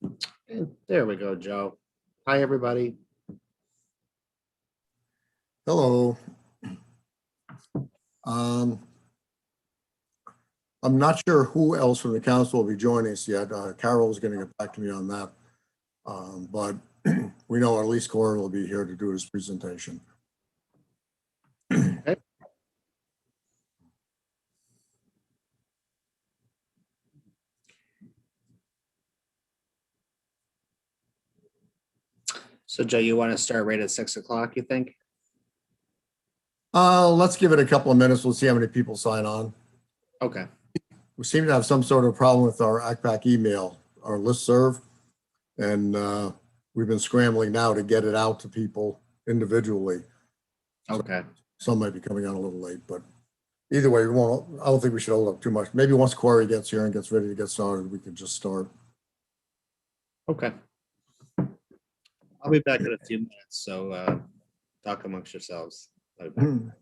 And there we go, Joe. Hi, everybody. Hello. I'm not sure who else from the council will be joining us yet. Carol is going to get back to me on that. But we know at least Corey will be here to do his presentation. Okay. So, Joe, you want to start right at 6 o'clock, you think? Let's give it a couple of minutes. We'll see how many people sign on. Okay. We seem to have some sort of problem with our ACPAC email, our listserv, and we've been scrambling now to get it out to people individually. Okay. Some might be coming on a little late, but either way, I don't think we should hold up too much. Maybe once Corey gets here and gets ready to get started, we could just start. Okay. I'll be back in a few minutes, so talk amongst yourselves. I'll be back.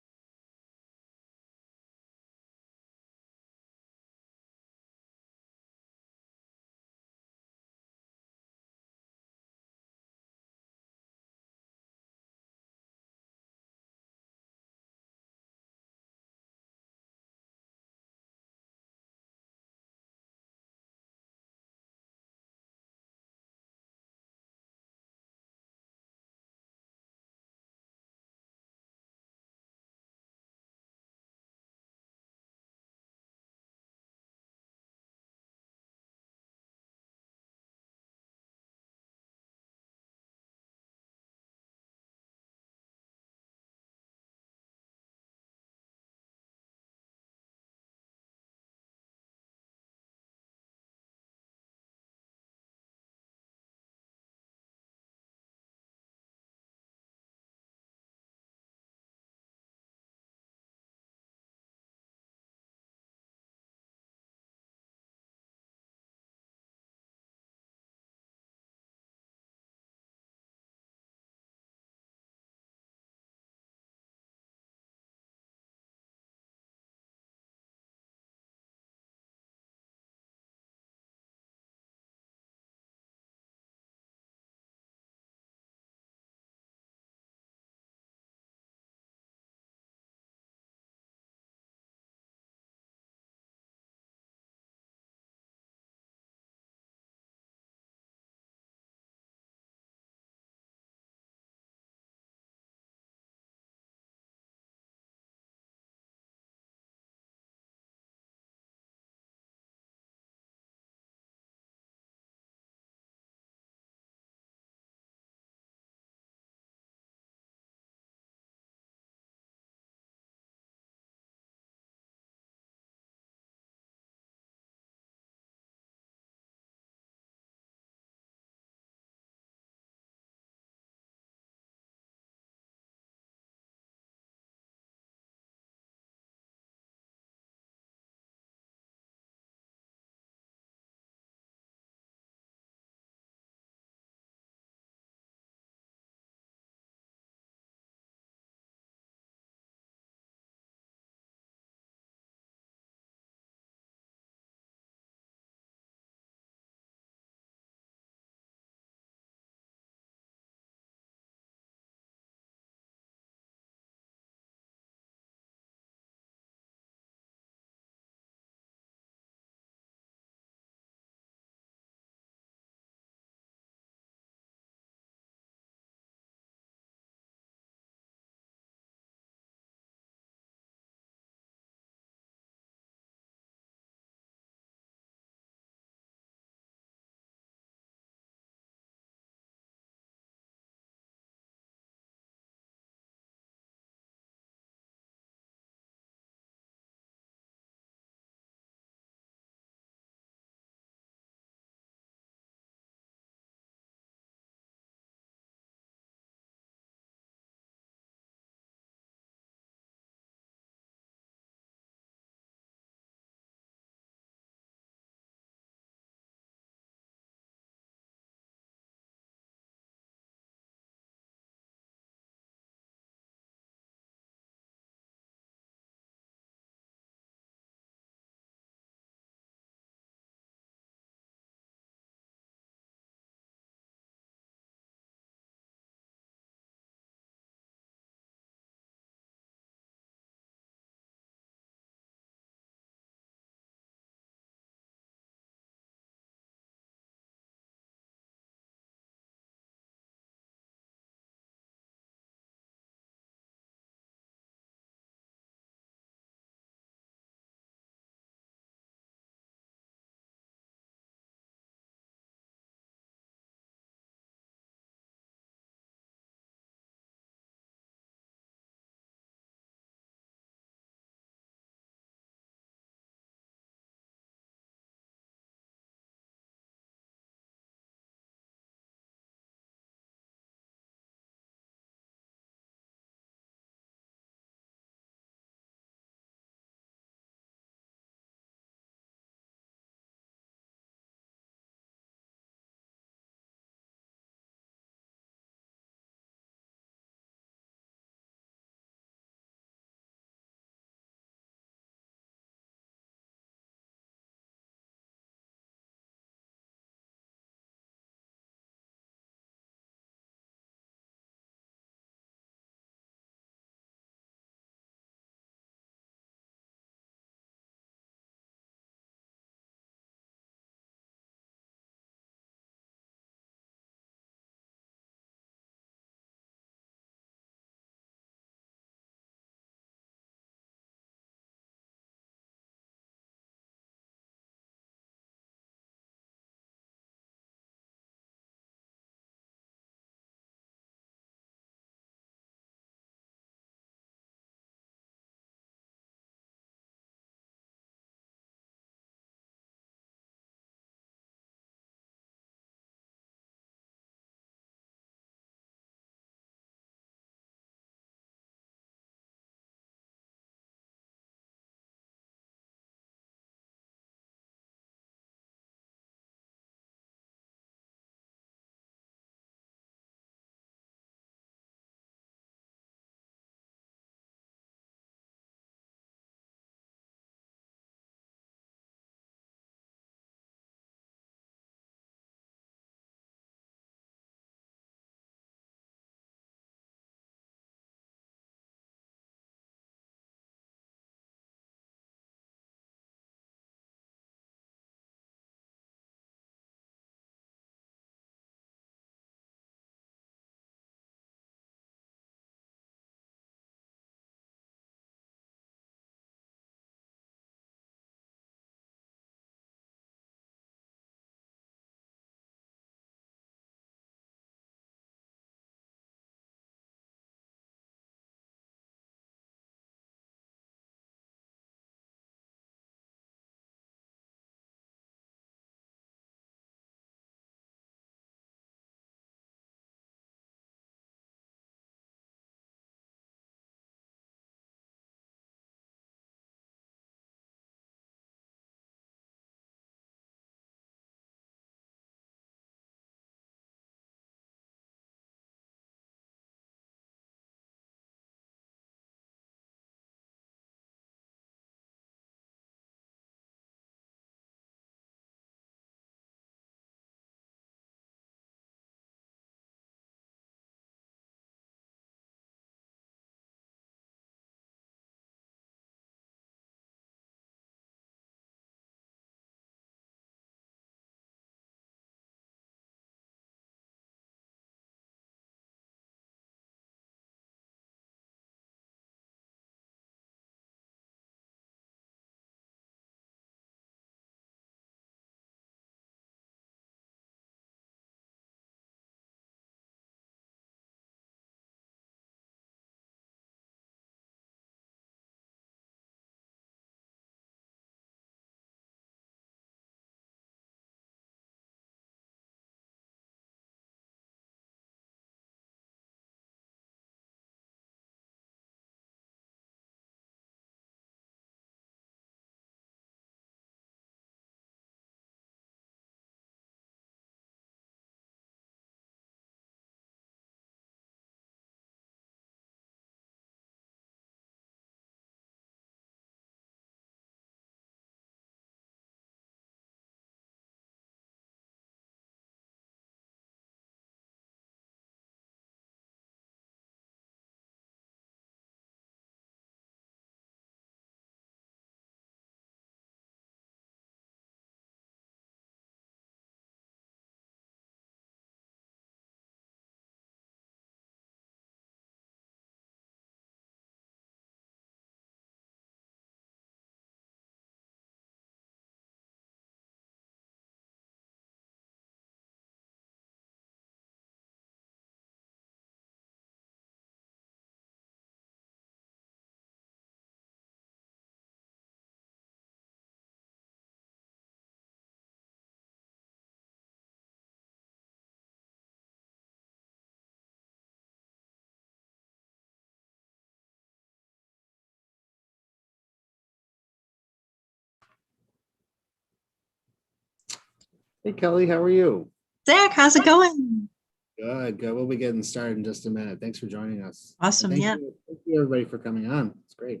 Hey, Kelly, how are you? Zach, how's it going? Good, good. We'll be getting started in just a minute. Thanks for joining us. And Awesome, yeah. thank you everybody for coming on. It's great.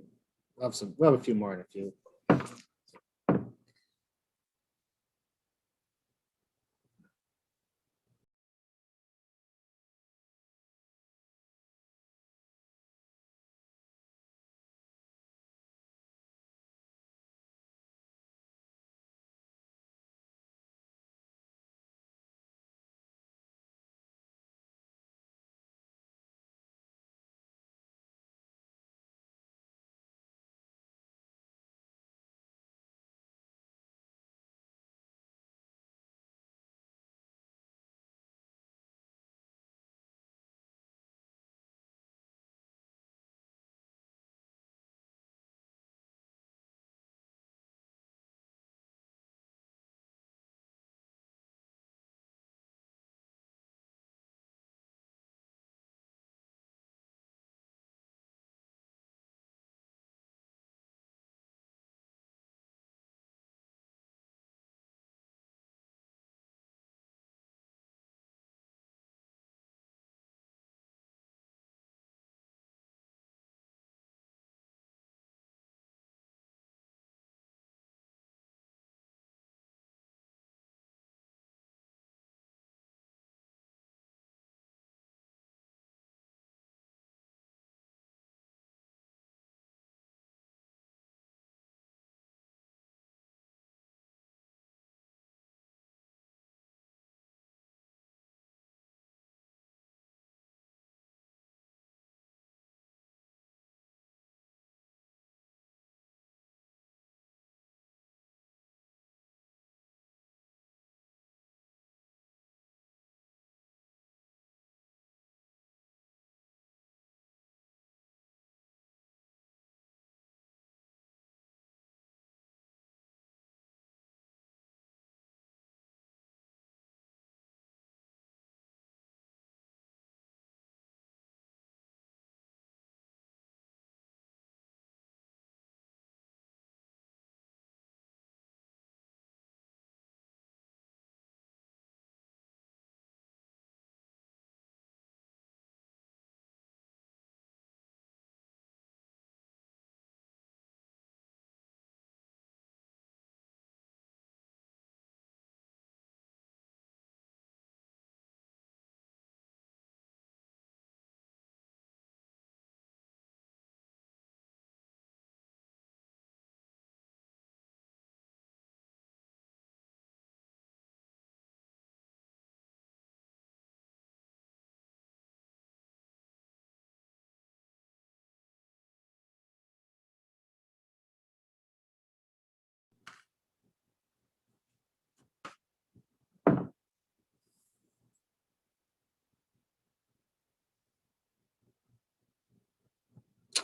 We'll have a few more in a few.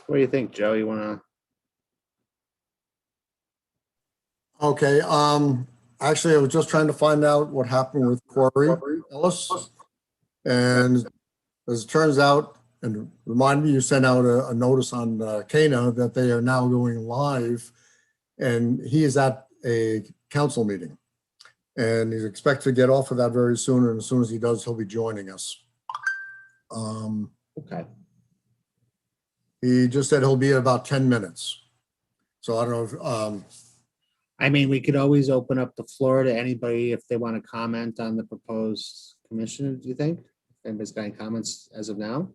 What do you think, Joe? You want to? Okay, actually, I was just trying to find out what happened with Corey Ellis. And as it turns out, and remind me, you sent out a notice on CANA that they are now going live, and he is at a council meeting. And he's expected to get off of that very soon, and as soon as he does, he'll be joining us. Okay. He just said he'll be in about 10 minutes. So I don't know if, I mean, we could always open up the floor to anybody if they want to comment on the proposed commission. Do you think? If anybody's got any comments as of now?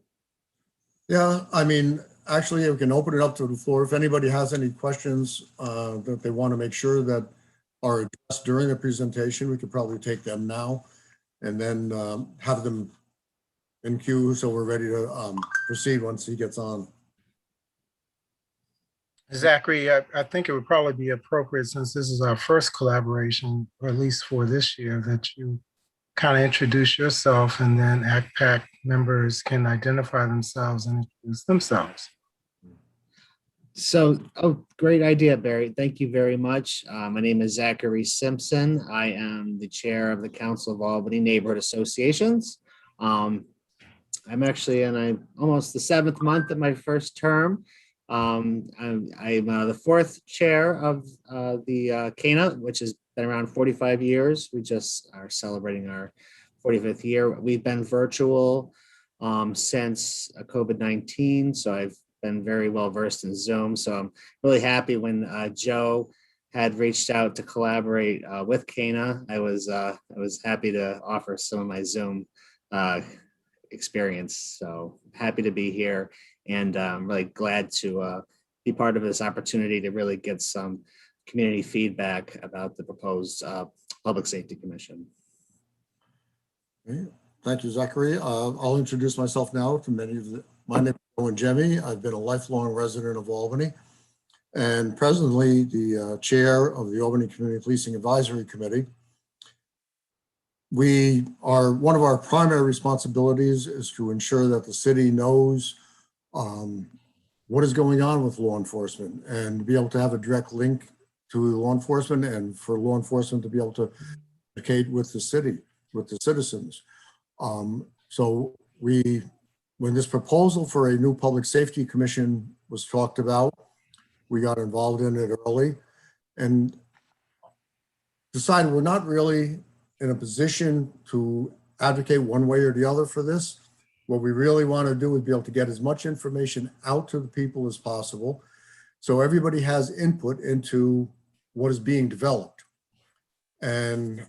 yeah, I mean, actually, we can open it up to the floor. If anybody has any questions that they want to make sure that are addressed during the presentation, we could probably take them now and then have them in queue so we're ready to proceed once he gets on. Zachary, I think it would probably be appropriate, since this is our first collaboration, or at least for this year, that you kind of introduce yourself, and then ACPAC members can identify themselves and introduce themselves. So, great idea, Barry. Thank you very much. My name is Zachary Simpson. I am the chair of the Council of Albany Neighborhood Associations. I'm actually in almost the 7th month of my first term. I'm the 4th chair of the CANA, which is been around 45 years. We just are celebrating our 45th year. We've been virtual since COVID-19, so I've been very well versed in Zoom. So I'm really happy when Joe had reached out to collaborate with CANA. I was happy to offer some of my Zoom experience. So happy to be here, and I'm really glad to be part of this opportunity to really get some community feedback about the proposed Public Safety Commission. Okay. Thank you, Zachary. I'll introduce myself now to many of the, my name is Owen Jemmy. I've been a lifelong resident of Albany and presently the chair of the Albany Community Policing Advisory Committee. One of our primary responsibilities is to ensure that the city knows what is going on with law enforcement and be able to have a direct link to law enforcement and for law enforcement to be able to communicate with the city, with the citizens. So when this proposal for a new public safety commission was talked about, we got involved in it early and decided we're not really in a position to advocate one way or the other for this. What we really want to do is be able to get as much information out to the people as possible, so everybody has input into what is being developed. And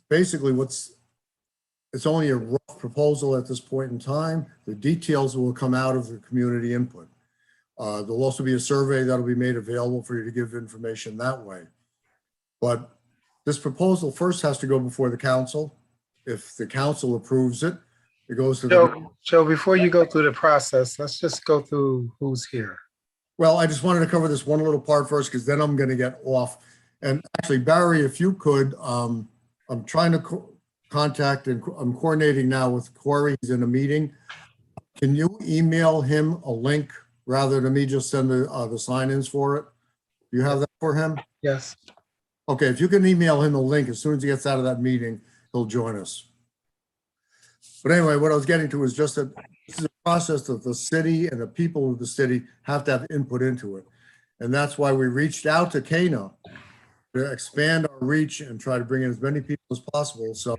basically it's only a rough proposal at this point in time. The details will come out of the community input. There'll also be a survey that'll be made available for you to give information that way. But this proposal first has to go before the council. If the council approves it, it goes to Joe, before you go through the process, let's just go through who's here. Well, I just wanted to cover this one little part first, because then I'm going to get off. And actually, Barry, if you could, I'm trying to contact and I'm coordinating now with Corey. He's in a meeting. Can you email him a link rather than me just send the sign-ins for it? Do you have that for him? Yes. Okay, if you can email him the link, as soon as he gets out of that meeting, he'll join us. But anyway, what I was getting to is just that this is a process that the city and the people of the city have to have input into it. And that's why we reached out to CANA to expand our reach and try to bring in as many people as possible. So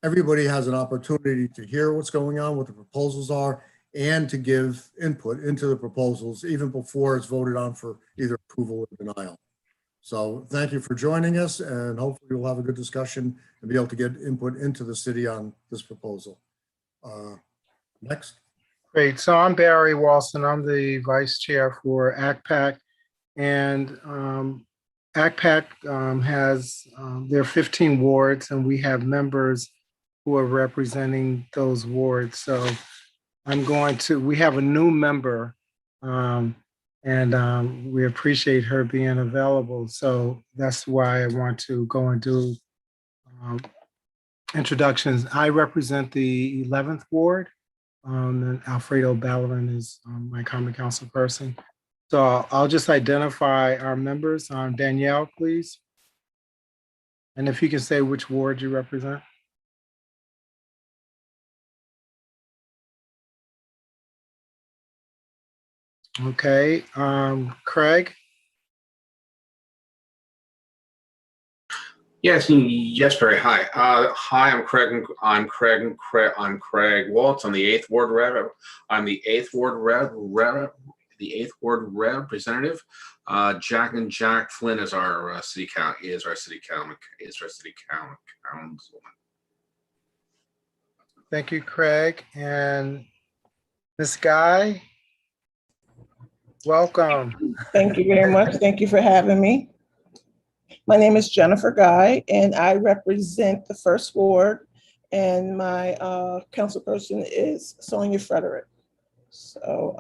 everybody has an opportunity to hear what's going on, what the proposals are, and to give input into the proposals even before it's voted on for either approval or denial. So thank you for joining us, and hopefully we'll have a good discussion and be able to get input into the city on this proposal. Next. Great. So I'm Barry Walston. I'm the vice chair for ACPAC, and ACPAC has there are 15 wards, and we have members who are representing those wards. So we have a new member, and we appreciate her being available. So that's why I want to go and do introductions. I represent the 11th ward, and Alfredo Ballerin is my common council person. So I'll just identify our members. Danielle, please. And if you can say which ward you represent. Okay, Craig. Yes, Barry. Hi. Hi, I'm Craig. I'm Craig Waltz. I'm the 8th ward rep. I'm the 8th ward representative. Jack Flynn is our city councilman. Thank you, Craig. And this guy, welcome. Thank you very much. Thank you for having me. My name is Jennifer Guy, and I represent the 1st Ward, and my council person is Sonia Frederick. So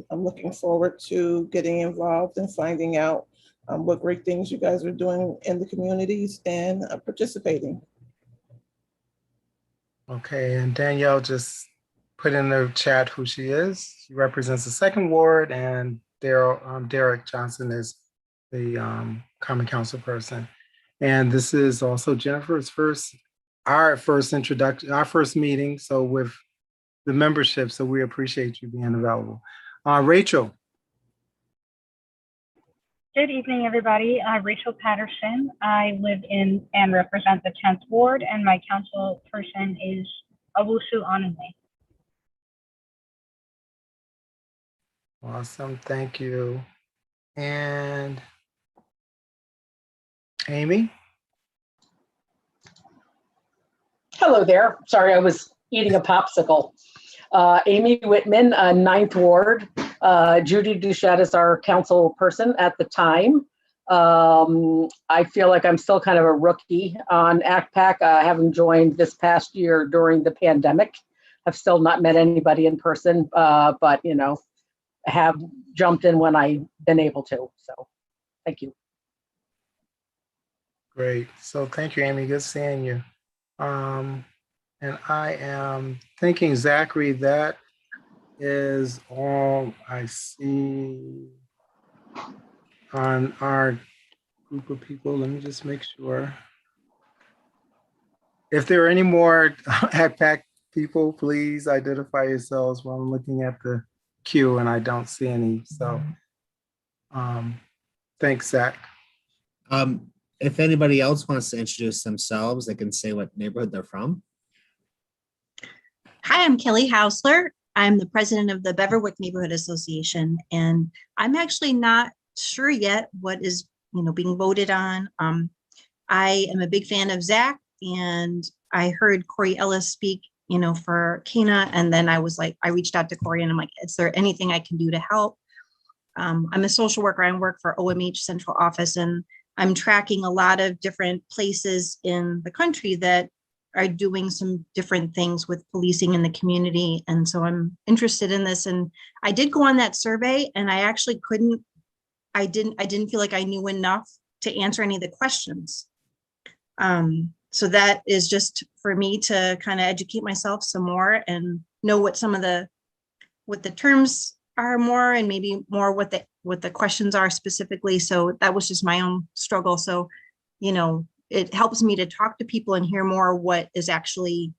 I'm looking forward to getting involved and finding out what great things you guys are doing in the communities and participating. Okay, and Danielle just put in the chat who she is. She represents the 2nd Ward, and Derek Johnson is the common council person. And this is also Jennifer's our first introduction, our first meeting. So with the membership, so we appreciate you being available. Rachel. Good evening, everybody. I'm Rachel Patterson. I live in and represent the 10th Ward, and my council person is Owusu Anunwe. Awesome, thank you. And Amy? Hello there. Sorry, I was eating a popsicle. Amy Whitman, 9th Ward. Judy Duchette is our council person at the time. I feel like I'm still kind of a rookie on ACPAC, having joined this past year during the pandemic. I've still not met anybody in person, but you know, have jumped in when I've been able to. So thank you. Great. So thank you, Amy. Good seeing you. And I am thinking, Zachary, that is all I see on our group of people. Let me just make sure. If there are any more ACPAC people, please identify yourselves while I'm looking at the queue and I don't see any. So thanks, Zach. If anybody else wants to introduce themselves, they can say what neighborhood they're from. Hi, I'm Kelly Hausler. I'm the president of the Beverwick Neighborhood Association, and I'm actually not sure yet what is, being voted on. I am a big fan of Zach, and I heard Corey Ellis speak, for CANA, and then I was like, I reached out to Corey and I'm like, is there anything I can do to help? I'm a social worker. I work for OMH Central Office, and I'm tracking a lot of different places in the country that are doing some different things with policing in the community. And so I'm interested in this. And I did go on that survey, and I actually I didn't feel like I knew enough to answer any of the questions. So that is just for me to kind of educate myself some more and know what what the terms are more, and maybe more what the questions are specifically. So that was just my own struggle. So, it helps me to talk to people and hear more what is actually,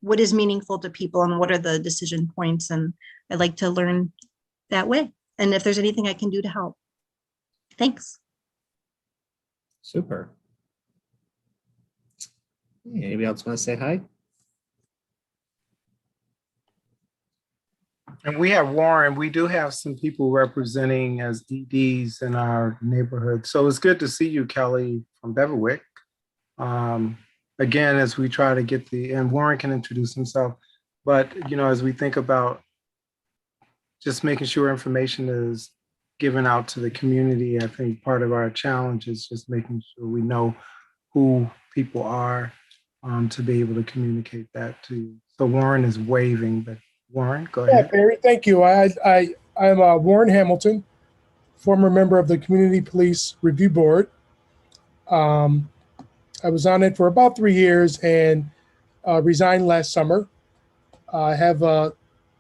what is meaningful to people and what are the decision points. And I like to learn that way. And if there's anything I can do to help. Thanks. Super. Anybody else want to say hi? And we have Warren. We do have some people representing as EDs in our neighborhood. So it's good to see you, Kelly, from Beverwick. Again, as we try to get and Warren can introduce himself, but as we think about just making sure information is given out to the community, I think part of our challenge is just making sure we know who people are to be able to communicate that to you. So Warren is waving, but Warren, go ahead. Yeah, Barry, thank you. I'm Warren Hamilton, former member of the Community Police Review Board. I was on it for about 3 years and resigned last summer. I have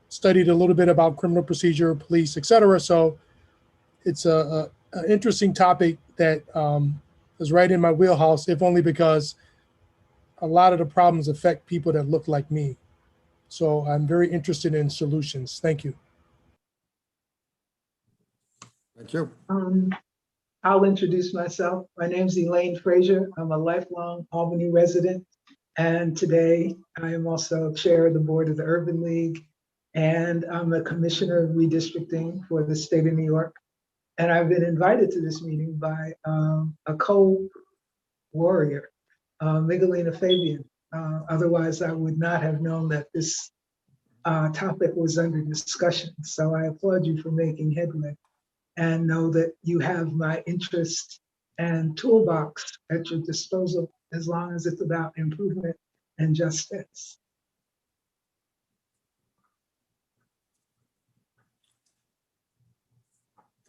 studied a little bit about criminal procedure, police, et cetera. So it's an interesting topic that is right in my wheelhouse, if only because a lot of the problems affect people that look like me. So I'm very interested in solutions. Thank you. Thank you. I'll introduce myself. My name's Elaine Frazier. I'm a lifelong Albany resident. And today I am also chair of the board of the Urban League. And I'm a commissioner of redistricting for the state of New York. And I've been invited to this meeting by a co-warrior, Miguelina Fabian. Otherwise, I would not have known that this topic was under discussion. So I applaud you for making headway and know that you have my interest and toolbox at your disposal as long as it's about improvement and justice.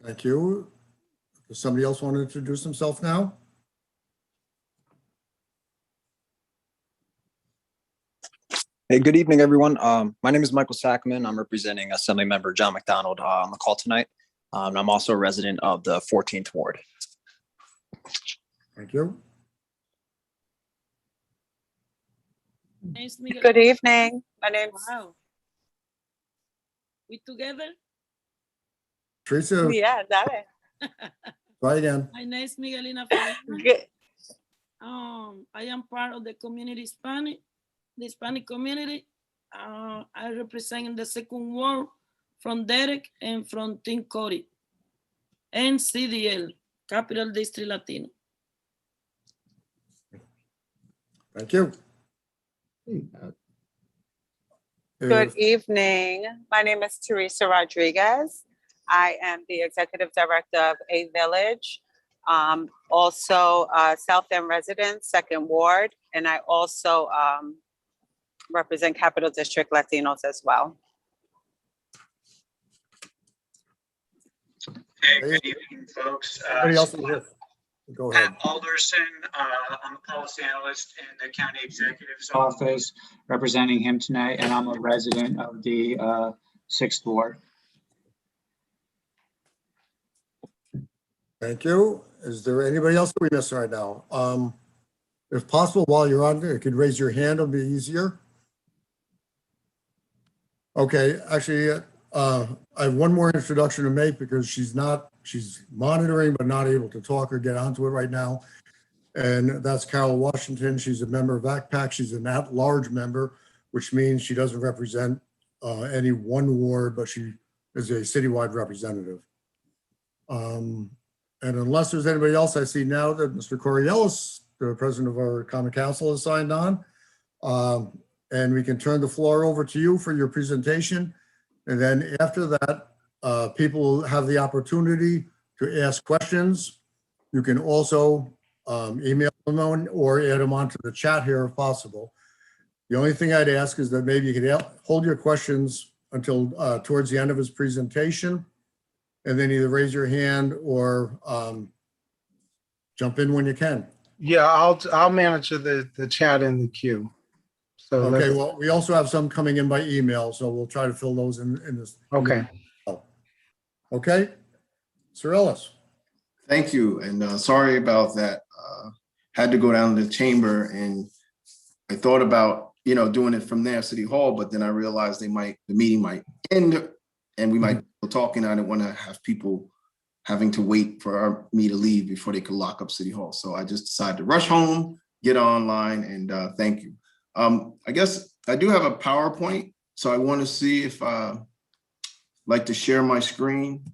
Thank you. Does somebody else want to introduce himself now? Hey, good evening, everyone. My name is Michael Sackman. I'm representing Assemblymember John McDonald on the call tonight. I'm also a resident of the 14th Ward. Thank you. Nice to meet you. Good evening. My name's Wow. We together? Teresa, yeah, dale. Try again. My name is Miguelina Ferreira. Good. I am part of the community Hispanic, the Hispanic community. I represent the second ward from Derek and from Team Cody and CDL, Capital District Latino. Thank you. Good If- evening. My name is Teresa Rodriguez. I am the Executive Director of A Village, also South End Residents, Second Ward, and I also represent Capital District Latinos as well. Hey, good evening, folks. Anybody else? Go ahead. Pat Alderson, I'm a policy analyst in the county executive's office, representing him tonight, and I'm a resident of the 6th Ward. Thank you. Is there anybody else that we missed right now? If possible, while you're on there, you could raise your hand, it'll be easier. Okay, actually, I have one more introduction to make because she's monitoring but not able to talk or get onto it right now. And that's Carol Washington. She's a member of ACPAC. She's an at-large member, which means she doesn't represent any one ward, but she is a citywide representative. And unless there's anybody else, I see now that Mr. Corey Ellis, the president of our common council, has signed on. And we can turn the floor over to you for your presentation. And then after that, people will have the opportunity to ask questions. You can also email them on or add them onto the chat here if possible. The only thing I'd ask is that maybe you could hold your questions until towards the end of his presentation, and then either raise your hand or jump in when you can. Yeah, I'll manage the chat in the queue. So Okay, well, we also have some coming in by email, so we'll try to fill those in this. Okay. Okay, Sir Ellis. Thank you, and sorry about that. Had to go down to the chamber, and I thought about doing it from there, City Hall, but then I realized the meeting might end, and we might be talking. I didn't want to have people having to wait for me to leave before they could lock up City Hall, so I just decided to rush home, get online, and thank you. I guess I do have a PowerPoint, so I want to see if like to share my screen.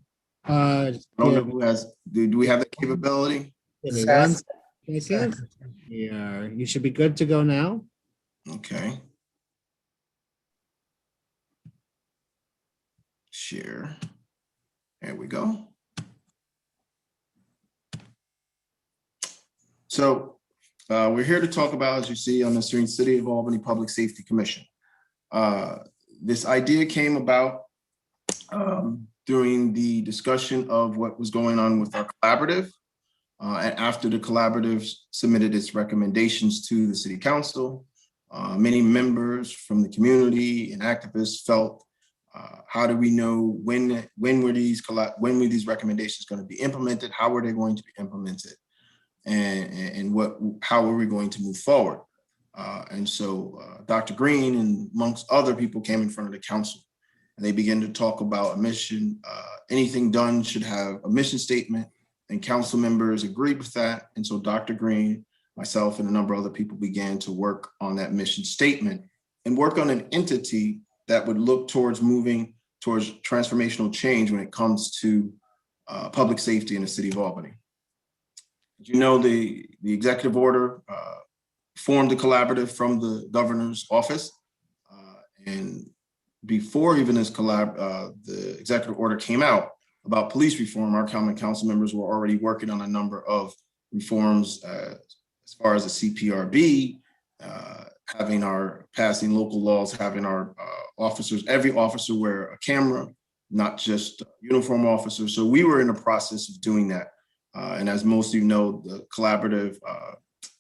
I don't know who has. Do we have the capability? Yeah, you should be good to go now. Okay. Share. There we go. So we're here to talk about, as you see on the screen, City of Albany Public Safety Commission. This idea came about during the discussion of what was going on with our collaborative. And after the collaborative submitted its recommendations to the City Council, many members from the community and activists felt, how do we know when were these recommendations going to be implemented? How were they going to be implemented? And how are we going to move forward? And so Dr. Green and amongst other people came in front of the council, and they began to talk about a mission. Anything done should have a mission statement, and council members agreed with that. And so Dr. Green, myself, and a number of other people began to work on that mission statement and work on an entity that would look towards moving towards transformational change when it comes to public safety in the city of Albany. You know, the executive order formed a collaborative from the governor's office. And before even this the executive order came out about police reform, our common council members were already working on a number of reforms as far as the CPRB, passing local laws, having our officers, every officer wear a camera, not just uniform officers. So we were in the process of doing that. And as most of you know, the collaborative,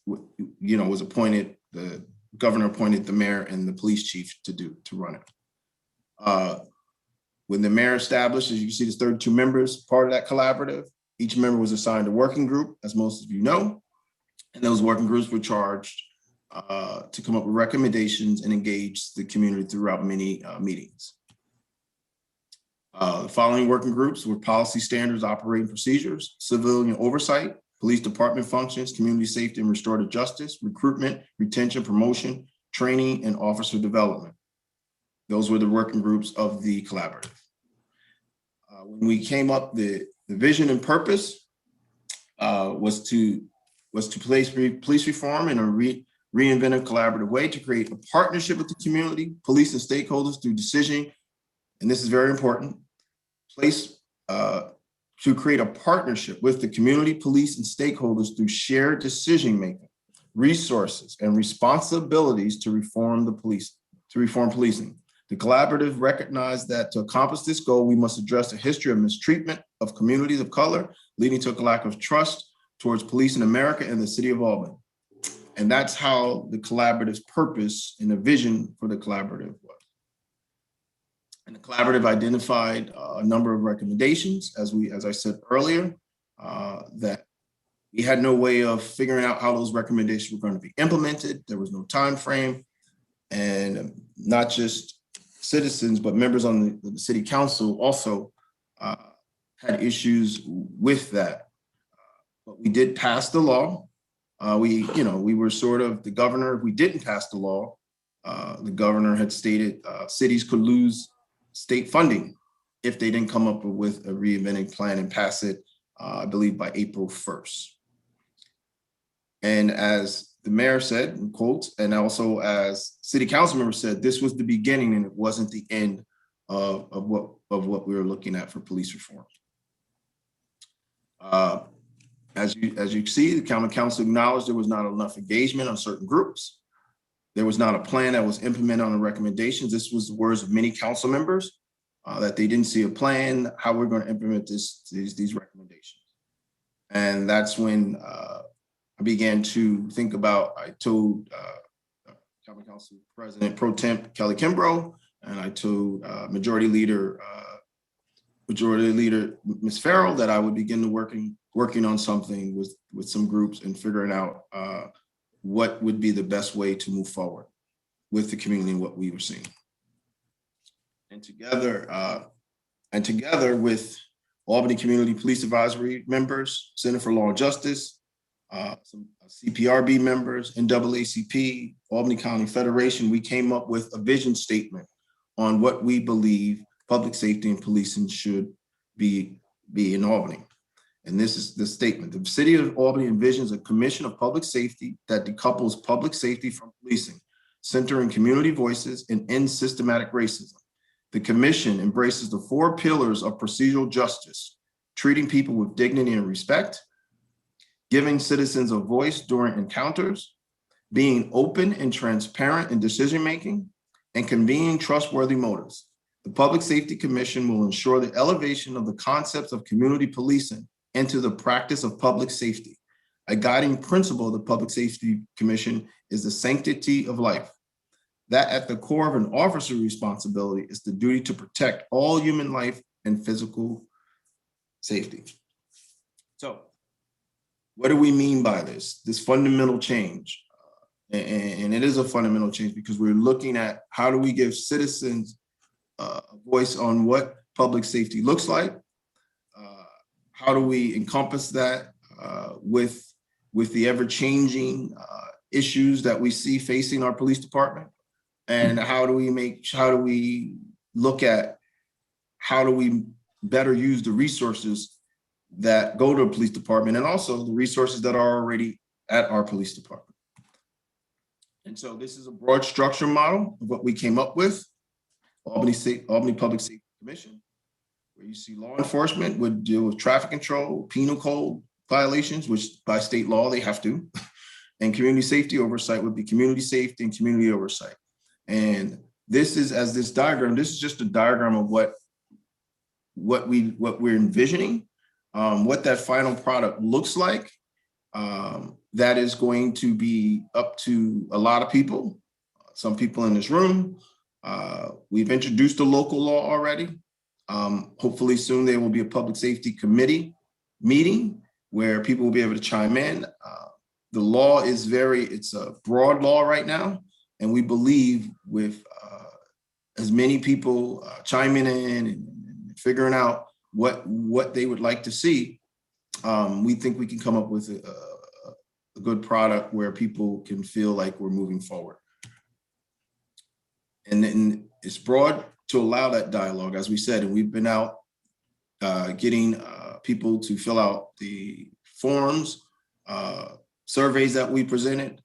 was appointed, the governor appointed the mayor and the police chief to run it. When the mayor established, as you can see, there's 32 members, part of that collaborative. Each member was assigned a working group, as most of you know, and those working groups were charged to come up with recommendations and engage the community throughout many meetings. The following working groups were policy standards, operating procedures, civilian oversight, police department functions, community safety and restorative justice, recruitment, retention, promotion, training, and officer development. Those were the working groups of the collaborative. When we came up, the vision and purpose was to place police reform in a reinventive collaborative way to create a partnership with the community, police and stakeholders through decision, and this is very important, to create a partnership with the community, police, and stakeholders through shared decision-making, resources, and responsibilities to reform policing. The collaborative recognized that to accomplish this goal, we must address the history of mistreatment of communities of color, leading to a lack of trust towards police in America and the city of Albany. And that's how the collaborative's purpose and the vision for the collaborative was. And the collaborative identified a number of recommendations, as I said earlier, that we had no way of figuring out how those recommendations were going to be implemented. There was no time frame, and not just citizens, but members on the city council also had issues with that. But we did pass the law. We were sort of the governor. If we didn't pass the law, the governor had stated cities could lose state funding if they didn't come up with a reinventing plan and pass it, I believe, by April 1st. And as the mayor said, in quotes, and also as city council members said, this was the beginning and it wasn't the end of what we were looking at for police reform. As you see, the county council acknowledged there was not enough engagement on certain groups. There was not a plan that was implemented on the recommendations. This was the words of many council members, that they didn't see a plan, how we're going to implement these recommendations. And that's when I began to think about, I told County Council President Pro Temp Kelly Kimbrough, and I told Majority Leader Ms. Farrell that I would begin to working on something with some groups and figuring out what would be the best way to move forward with the community and what we were seeing. And together with Albany Community Police Advisory members, Center for Law and Justice, some CPRB members, NAACP, Albany County Federation, we came up with a vision statement on what we believe public safety and policing should be in Albany. And this is the statement. The city of Albany envisions a commission of public safety that decouples public safety from policing, centering community voices and ends systematic racism. The commission embraces the 4 pillars of procedural justice, treating people with dignity and respect, giving citizens a voice during encounters, being open and transparent in decision-making, and convening trustworthy motives. The Public Safety Commission will ensure the elevation of the concepts of community policing into the practice of public safety. A guiding principle of the Public Safety Commission is the sanctity of life. That at the core of an officer's responsibility is the duty to protect all human life and physical safety. So what do we mean by this fundamental change? And it is a fundamental change because we're looking at how do we give citizens a voice on what public safety looks like. How do we encompass that with the ever-changing issues that we see facing our police department? And how do we look at how do we better use the resources that go to a police department and also the resources that are already at our police department? And so this is a broad structure model of what we came up with, Albany Public Safety Commission, where you see law enforcement would deal with traffic control, penal code violations, which by state law they have to, and community safety oversight would be community safety and community oversight. And this is, as this diagram, this is just a diagram of what we're envisioning, what that final product looks like. That is going to be up to a lot of people, some people in this room. We've introduced a local law already. Hopefully soon there will be a public safety committee meeting where people will be able to chime in. The law is it's a broad law right now. And we believe with as many people chiming in and figuring out what they would like to see, we think we can come up with a good product where people can feel like we're moving forward. And then it's broad to allow that dialogue, as we said, and we've been out getting people to fill out the forms, surveys that we presented.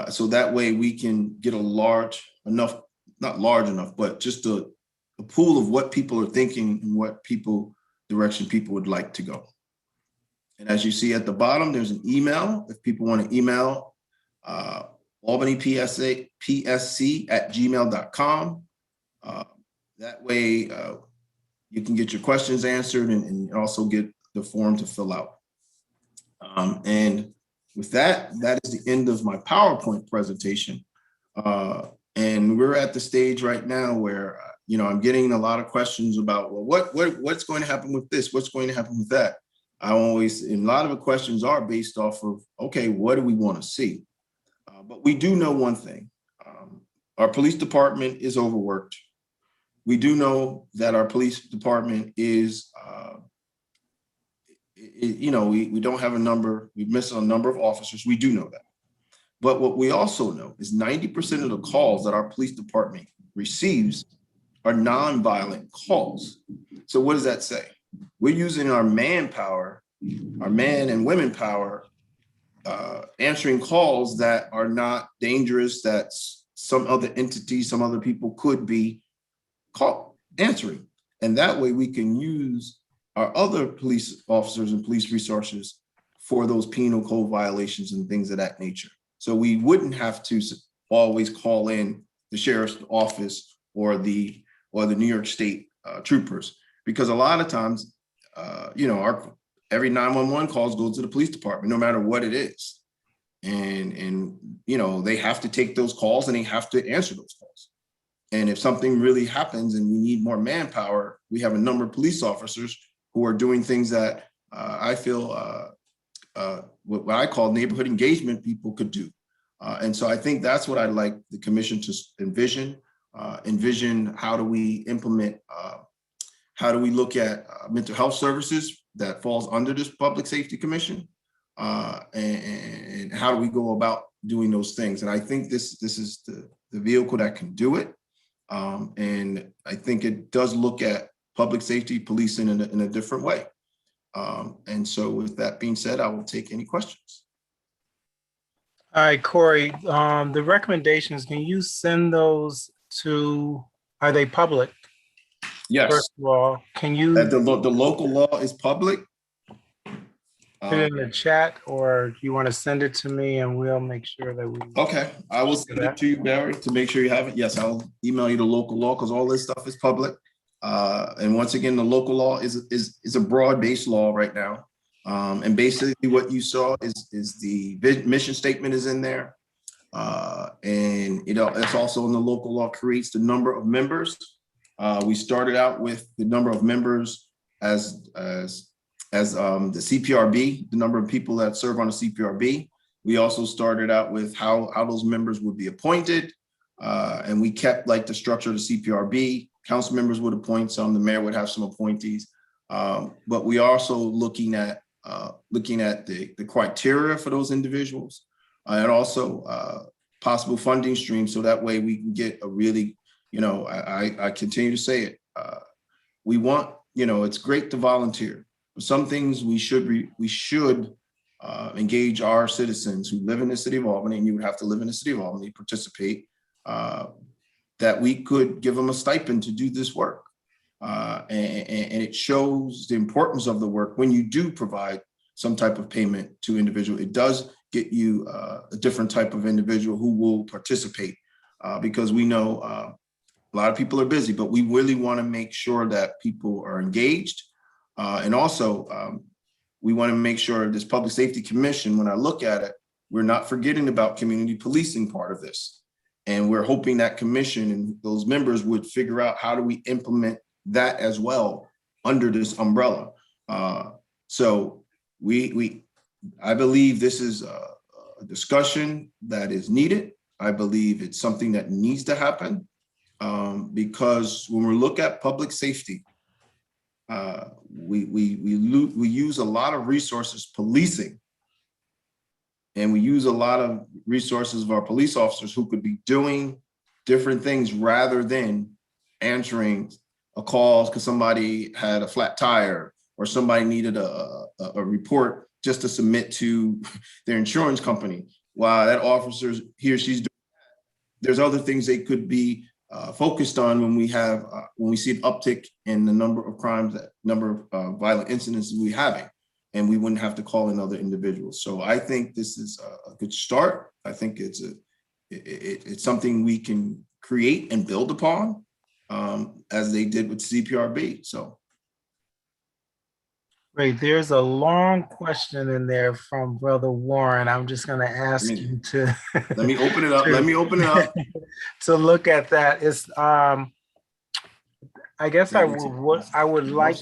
So that way we can get a large enough, not large enough, but just a pool of what people are thinking and what direction people would like to go. And as you see at the bottom, there's an email. If people want to email albanypsc@gmail.com. That way you can get your questions answered and also get the form to fill out. And with that is the end of my PowerPoint presentation. And we're at the stage right now where, I'm getting a lot of questions about, well, what's going to happen with this? What's going to happen with that? And a lot of the questions are based off of, okay, what do we want to see? But we do know one thing. Our police department is overworked. We do know that our police department is, we don't have we miss a number of officers. We do know that. But what we also know is 90% of the calls that our police department receives are nonviolent calls. So what does that say? We're using our manpower, our man and women power, answering calls that are not dangerous, that some other entity, some other people could be answering. And that way we can use our other police officers and police resources for those penal code violations and things of that nature. So we wouldn't have to always call in the sheriff's office or the New York State troopers, because a lot of times, every 911 calls go to the police department, no matter what it is. And they have to take those calls and they have to answer those calls. And if something really happens and we need more manpower, we have a number of police officers who are doing things that I feel what I call neighborhood engagement people could do. And so I think that's what I'd like the commission to envision. Envision how do we implement, how do we look at mental health services that falls under this Public Safety Commission, and how do we go about doing those things? And I think this is the vehicle that can do it. And I think it does look at public safety policing in a different way. And so with that being said, I will take any questions. All right, Corey, the recommendations, can you send those are they public? Yes. First of all, can you? The local law is public. Put it in the chat, or do you want to send it to me and we'll make sure that we. Okay, I will send it to you, Barry, to make sure you have it. Yes, I'll email you the local law because all this stuff is public. And once again, the local law is a broad-based law right now. And basically what you saw is the mission statement is in there. And it's also in the local law, creates the number of members. We started out with the number of members as the CPRB, the number of people that serve on the CPRB. We also started out with how those members would be appointed. And we kept like the structure of the CPRB. Council members would appoint some, the mayor would have some appointees. But we are also looking at the criteria for those individuals, and also possible funding streams. So that way we can get a really, I continue to say it. We want, it's great to volunteer. For some things we should engage our citizens who live in the city of Albany, and you would have to live in the city of Albany, participate, that we could give them a stipend to do this work. And it shows the importance of the work when you do provide some type of payment to individual. It does get you a different type of individual who will participate, because we know a lot of people are busy, but we really want to make sure that people are engaged. And also, we want to make sure this Public Safety Commission, when I look at it, we're not forgetting about community policing part of this. And we're hoping that commission and those members would figure out how do we implement that as well under this umbrella. So I believe this is a discussion that is needed. I believe it's something that needs to happen, because when we look at public safety, We use a lot of resources policing, and we use a lot of resources of our police officers who could be doing different things rather than answering a call because somebody had a flat tire or somebody needed a report just to submit to their insurance company. While that officer's he or she's doing that, there's other things they could be focused on when we see an uptick in the number of crimes, that number of violent incidents we having, and we wouldn't have to call in other individuals. So I think this is a good start. I think it's something we can create and build upon, as they did with CPRB. So. Great. There's a long question in there from Brother Warren. I'm just going to ask you to let me open it up. Let me open it up to look at that. It's I guess I would like,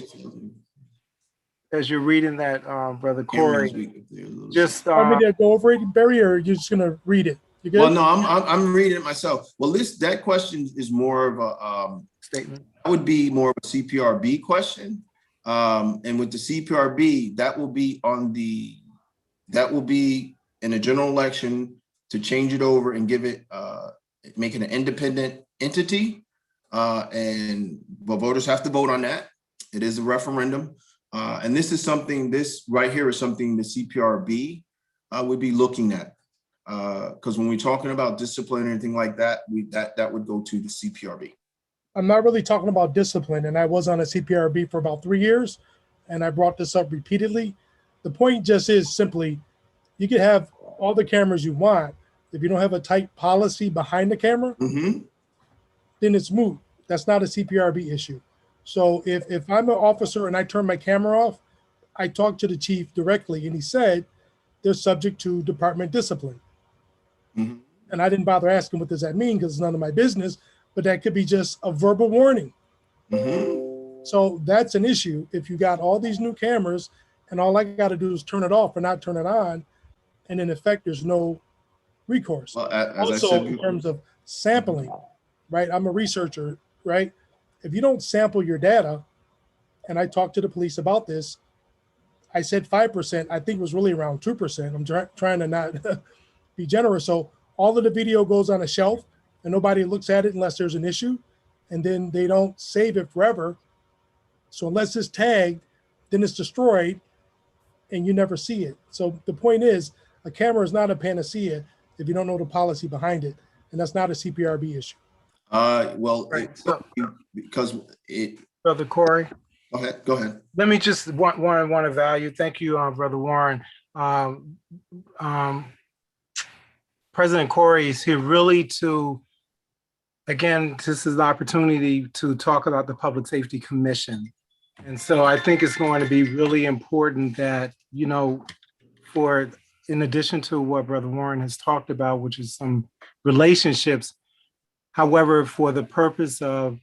as you're reading that, Brother Corey, just want me to go over it, Barry, or you're just gonna read it? You good? Well, no, I'm reading it myself. Well, that question is more of a statement. That would be more of a CPRB question. And with the CPRB, that will be in a general election to change it over and give it, make it an independent entity. And voters have to vote on that. It is a referendum. And this right here is something the CPRB would be looking at. Because when we're talking about discipline or anything like that, that would go to the CPRB. I'm not really talking about discipline, and I was on a CPRB for about 3 years, and I brought this up repeatedly. The point just is simply, you can have all the cameras you want. If you don't have a tight policy behind the camera, then it's moot. That's not a CPRB issue. So if I'm an officer and I turn my camera off, I talked to the chief directly, and he said they're subject to department discipline. And I didn't bother asking what does that mean, because it's none of my business, but that could be just a verbal warning. So that's an issue. If you got all these new cameras and all I got to do is turn it off or not turn it on, and in effect, there's no recourse. Well, as also, I said, in terms of sampling, right? I'm a researcher, right? If you don't sample your data, and I talked to the police about this, I said 5%, I think it was really around 2%. I'm trying to not be generous. So all of the video goes on a shelf and nobody looks at it unless there's an issue, and then they don't save it forever. So unless it's tagged, then it's destroyed and you never see it. So the point is, a camera is not a panacea if you don't know the policy behind it, and that's not a CPRB issue. Well, right. Because it. Brother Corey. Go ahead. Let me just want to value. Thank you, Brother Warren. President Corey is here really to, again, this is the opportunity to talk about the Public Safety Commission. And so I think it's going to be really important that, you know, in addition to what Brother Warren has talked about, which is some relationships, however, for the purpose of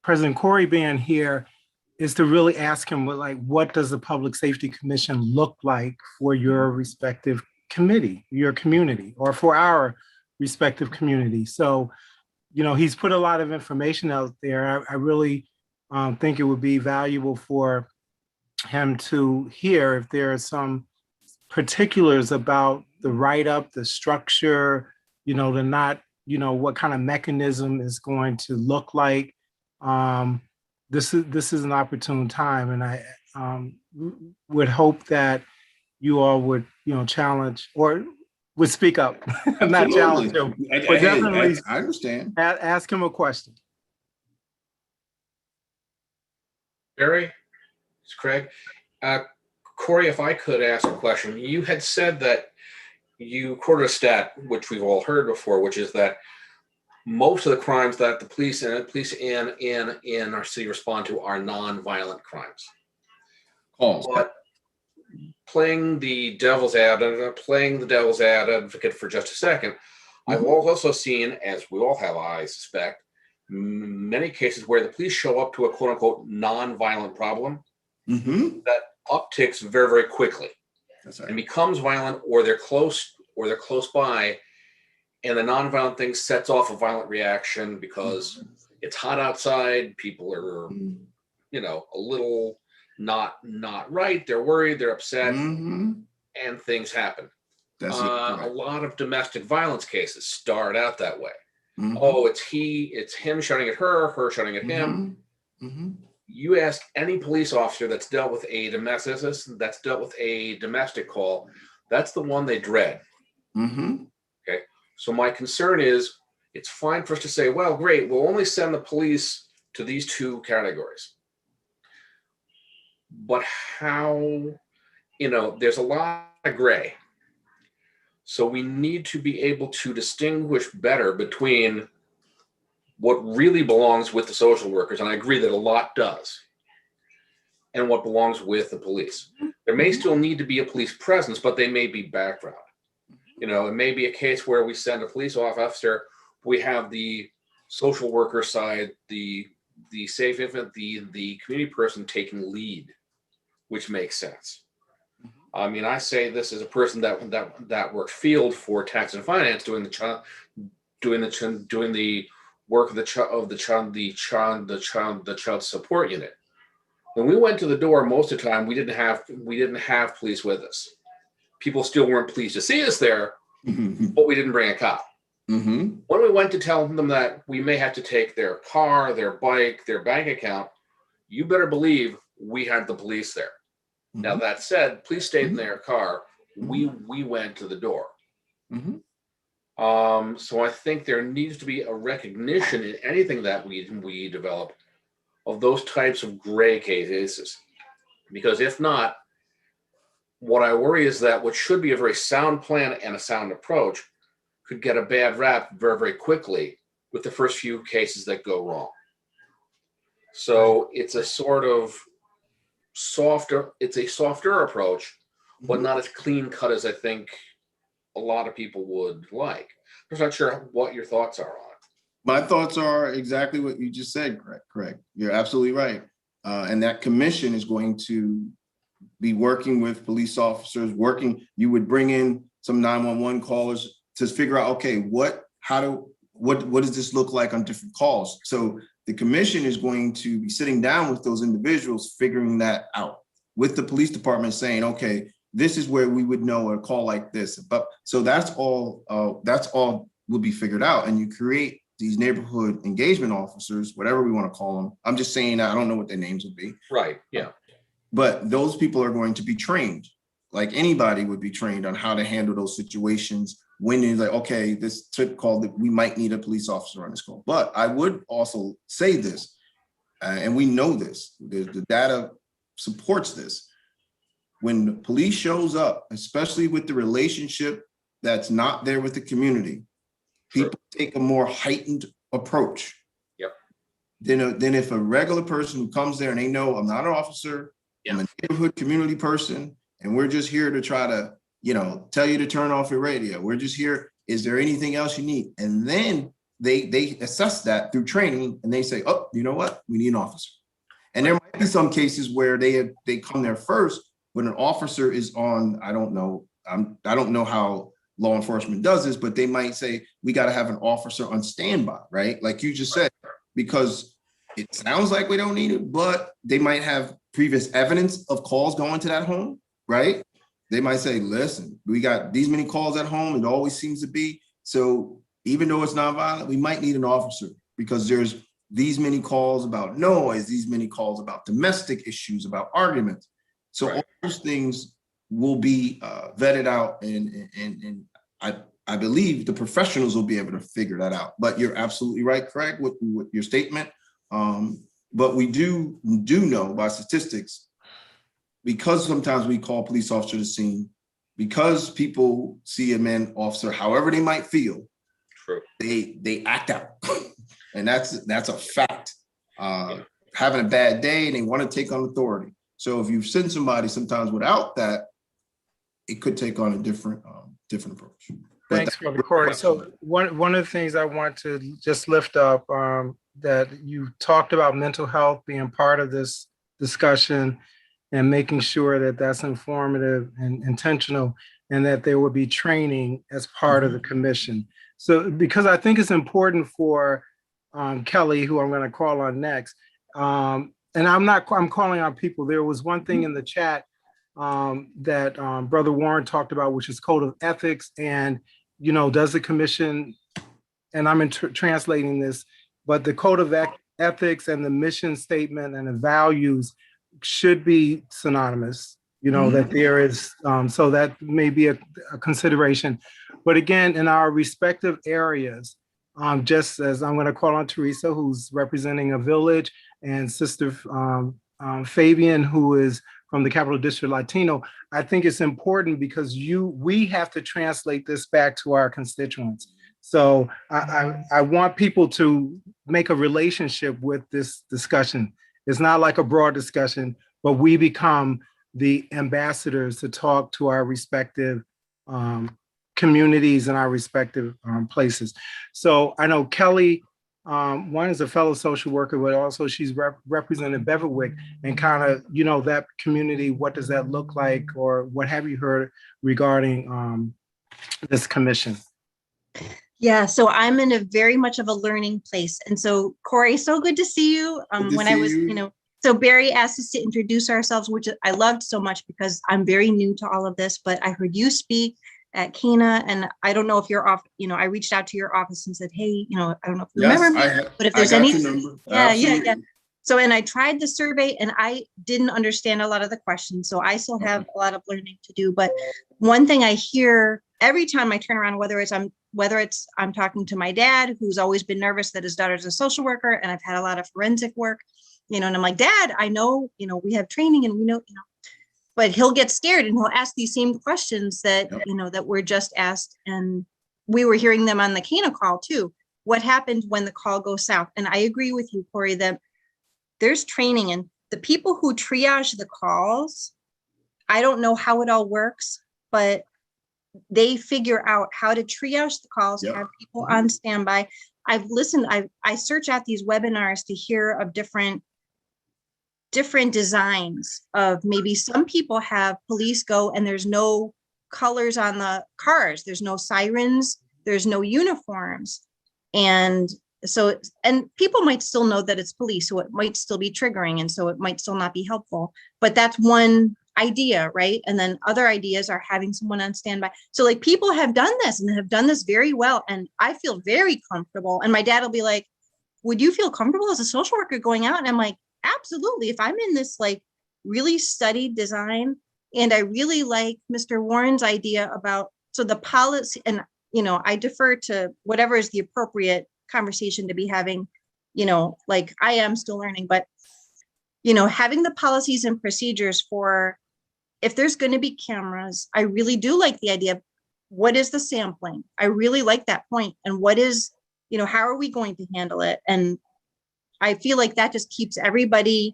President Corey being here, is to really ask him, what does the Public Safety Commission look like for your respective committee, your community, or for our respective community? So, you know, he's put a lot of information out there. I really think it would be valuable for him to hear if there are some particulars about the write-up, the structure, you know, what kind of mechanism is going to look like. This is an opportune time, and I would hope that you all would, challenge or would speak up, not challenge him, but definitely I understand. Ask him a question. Barry, it's Craig. Corey, if I could ask a question, you had said that you quoted a stat, which we've all heard before, which is that most of the crimes that the police in our city respond to are non-violent crimes. But playing the devil's advocate for just a second, I've also seen, as we all have, I suspect, many cases where the police show up to a quote unquote non-violent problem that upticks very, very quickly. That's right. And becomes violent, or they're close by, and the non-violent thing sets off a violent reaction because it's hot outside, people are a little not right. They're worried, they're upset, Mhm. and things happen. That's A lot of domestic violence cases start out that way. Mhm. Oh, it's him shouting at her shouting at him. Mhm. You ask any police officer that's dealt with a domestic call, that's the one they dread. Mhm. Okay. So my concern is, it's fine for us to say, well, great, we'll only send the police to these two categories. But how, there's a lot of gray. So we need to be able to distinguish better between what really belongs with the social workers, and I agree that a lot does, and what belongs with the police. There may still need to be a police presence, but they may be background. It may be a case where we send a police officer, we have the social worker side, the safe infant, the community person taking lead, which makes sense. I mean, I say this as a person that worked field for tax and finance, doing the work of the child support unit. When we went to the door, most of the time we didn't have police with us. People still weren't pleased to see us there, but we didn't bring a cop. Mm-hmm. When we went to tell them that we may have to take their car, their bike, their bank account, you better believe we had the police there. Mm-hmm. Now, that said, police stayed in their car. We went to the door. Mm-hmm. So I think there needs to be a recognition in anything that we develop of those types of gray cases, because if not, what I worry is that what should be a very sound plan and a sound approach could get a bad rap very, very quickly with the first few cases that go wrong. So it's a sort of softer approach, but not as clean cut as I think a lot of people would like. I'm not sure what your thoughts are on it. My thoughts are exactly what you just said, Craig. You're absolutely right. And that commission is going to be working with police officers, you would bring in some 911 callers to figure out, okay, what does this look like on different calls? So the commission is going to be sitting down with those individuals, figuring that out with the police department, saying, okay, this is where we would know a call like this. But so that's all will be figured out. And you create these neighborhood engagement officers, whatever we want to call them. I'm just saying, I don't know what their names would be. Right, yeah. But those people are going to be trained, like anybody would be trained on how to handle those situations when you're like, okay, this trip call that we might need a police officer on this call. But I would also say this, and we know this, the data supports this. When the police shows up, especially with the relationship that's not there with the community, people take a more heightened approach. Yep. Than if a regular person who comes there and they know I'm not an officer, I'm a neighborhood community person, and we're just here to try to, tell you to turn off your radio. We're just here. Is there anything else you need? And then they assess that through training, and they say, oh, you know what? We need an officer. And there might be some cases where they come there first, when an officer is on, I don't know how law enforcement does this, but they might say, we got to have an officer on standby, right? Like you just said, because it sounds like we don't need it, but they might have previous evidence of calls going to that home, right? They might say, listen, we got these many calls at home. It always seems to be. So even though it's nonviolent, we might need an officer because there's these many calls about noise, these many calls about domestic issues, about arguments. So all those things will be vetted out, and I believe the professionals will be able to figure that out. But you're absolutely right, Craig, with your statement. But we do know by statistics, because sometimes we call police officer to the scene, because people see a man officer, however they might feel, they act out. And that's a fact. Having a bad day and they want to take on authority. So if you send somebody sometimes without that, it could take on a different approach. Thanks, Brother Corey. So one of the things I want to just lift up, that you talked about mental health being part of this discussion and making sure that that's informative and intentional, and that there will be training as part of the commission. So because I think it's important for Kelly, who I'm going to call on next, and I'm calling on people. There was one thing in the chat that Brother Warren talked about, which is code of ethics. And, does the commission, and I'm translating this, but the code of ethics and the mission statement and the values should be synonymous, that there is, so that may be a consideration. But again, in our respective areas, just as I'm going to call on Teresa, who's representing a village, and Sister Fabian, who is from the Capital District Latino, I think it's important because we have to translate this back to our constituents. So I want people to make a relationship with this discussion. It's not like a broad discussion, but we become the ambassadors to talk to our respective communities and our respective places. So I know Kelly, one is a fellow social worker, but also she's represented Beverwyck, and kind of, that community, what does that look like, or what have you heard regarding this commission? Yeah, so I'm in a very much of a learning place. And so Corey, so good to see you. So Barry asked us to introduce ourselves, which I loved so much because I'm very new to all of this, but I heard you speak at CANA, and I don't know if you're off, I reached out to your office and said, hey, I don't know if you remember me, but if there's any, yeah. So, and I tried the survey and I didn't understand a lot of the questions. So I still have a lot of learning to do. But one thing I hear every time I turn around, whether it's I'm talking to my dad, who's always been nervous that his daughter's a social worker, and I've had a lot of forensic work, and I'm like, Dad, I know, we have training and we know, but he'll get scared and he'll ask these same questions that, that were just asked. And we were hearing them on the CANA call too. What happened when the call goes south? And I agree with you, Corey, that there's training, and the people who triage the calls, I don't know how it all works, but they figure out how to triage the calls, have people on standby. I've listened, I search out these webinars to hear of different designs of, maybe some people have police go and there's no colors on the cars, there's no sirens, there's no uniforms. And so, and people might still know that it's police, so it might still be triggering, and so it might still not be helpful, but that's one idea, right? And then other ideas are having someone on standby. So like, people have done this and have done this very well, and I feel very comfortable. And my dad will be like, would you feel comfortable as a social worker going out? And I'm like, absolutely. If I'm in this like really studied design, and I really like Mr. Warren's idea about, so the policy, and I defer to whatever is the appropriate conversation to be having, like I am still learning, but having the policies and procedures for, if there's going to be cameras, I really do like the idea of what is the sampling. I really like that point. And what is, how are we going to handle it? And I feel like that just keeps everybody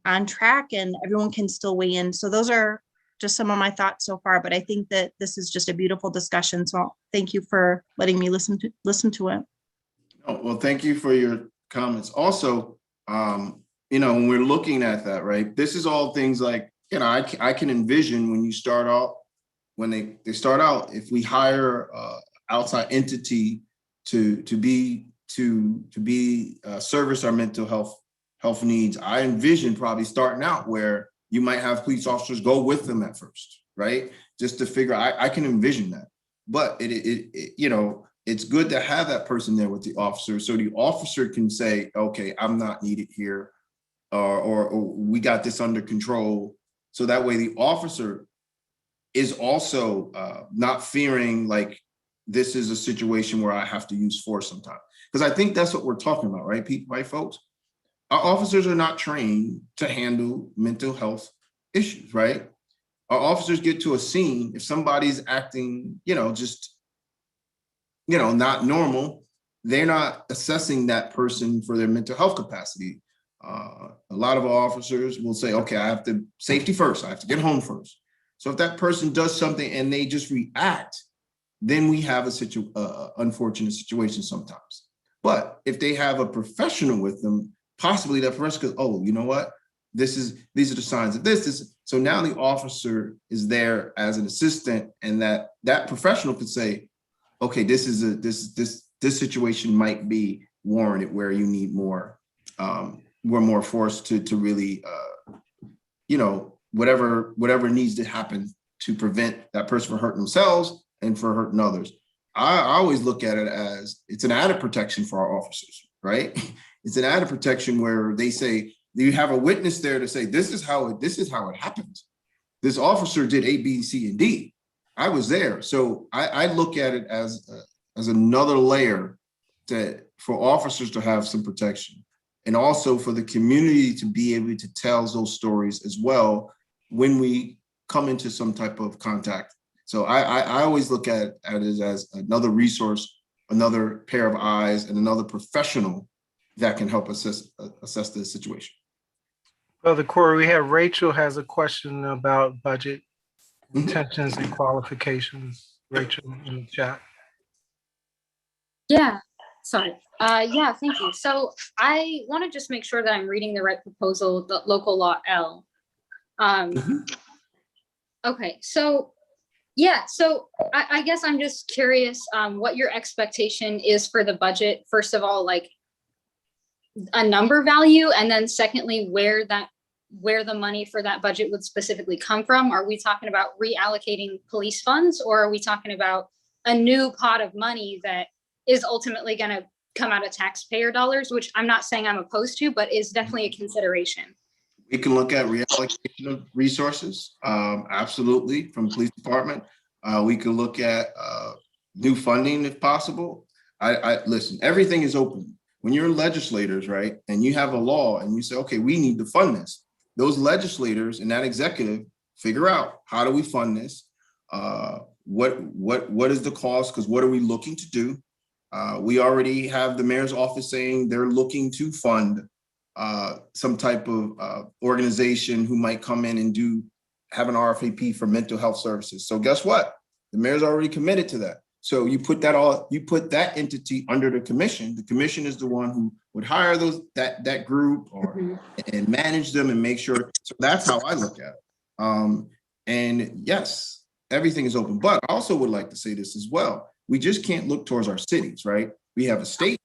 on track and everyone can still weigh in. So those are just some of my thoughts so far, but I think that this is just a beautiful discussion. So thank you for letting me listen to it. Oh, well, thank you for your comments. Also, when we're looking at that, right, this is all things like, I can envision when you start out, when they start out, if we hire outside entity to service our mental health needs, I envision probably starting out where you might have police officers go with them at first, right? Just to figure out, I can envision that. But it's good to have that person there with the officer, so the officer can say, okay, I'm not needed here, or we got this under control. So that way the officer is also not fearing like this is a situation where I have to use force sometimes. Because I think that's what we're talking about, right, right, folks? Our officers are not trained to handle mental health issues, right? Our officers get to a scene, if somebody's acting, not normal, they're not assessing that person for their mental health capacity. A lot of our officers will say, okay, I have to safety first. I have to get home first. So if that person does something and they just react, then we have a unfortunate situation sometimes. But if they have a professional with them, possibly that person goes, oh, you know what? These are the signs of this. So now the officer is there as an assistant, and that professional could say, okay, this situation might be warranted where you need more we're more forced to really, whatever needs to happen to prevent that person from hurting themselves and for hurting others. I always look at it as it's an added protection for our officers, right? It's an added protection where they say, you have a witness there to say, this is how it happened. This officer did A, B, C, and D. I was there. So I look at it as another layer for officers to have some protection, and also for the community to be able to tell those stories as well when we come into some type of contact. So I always look at it as another resource, another pair of eyes, and another professional that can help assess the situation. Brother Corey, we have Rachel has a question about budget intentions and qualifications. Rachel in the chat. Yeah, sorry. Yeah, thank you. So I want to just make sure that I'm reading the right proposal, the local law L. Okay, so yeah, so I guess I'm just curious what your expectation is for the budget. First of all, like a number value, and then secondly, where the money for that budget would specifically come from. Are we talking about reallocating police funds, or are we talking about a new pot of money that is ultimately going to come out of taxpayer dollars, which I'm not saying I'm opposed to, but is definitely a consideration? We can look at reallocation of resources, absolutely, from the police department. We could look at new funding if possible. I listen, everything is open. When you're legislators, right, and you have a law and you say, okay, we need to fund this, those legislators and that executive figure out, how do we fund this? What is the cost? Because what are we looking to do? We already have the mayor's office saying they're looking to fund some type of organization who might come in and have an RFP for mental health services. So guess what? The mayor's already committed to that. So you put that entity under the commission. The commission is the one who would hire that group and manage them and make sure. So that's how I look at it. And yes, everything is open. But I also would like to say this as well. We just can't look towards our cities, right? We have a state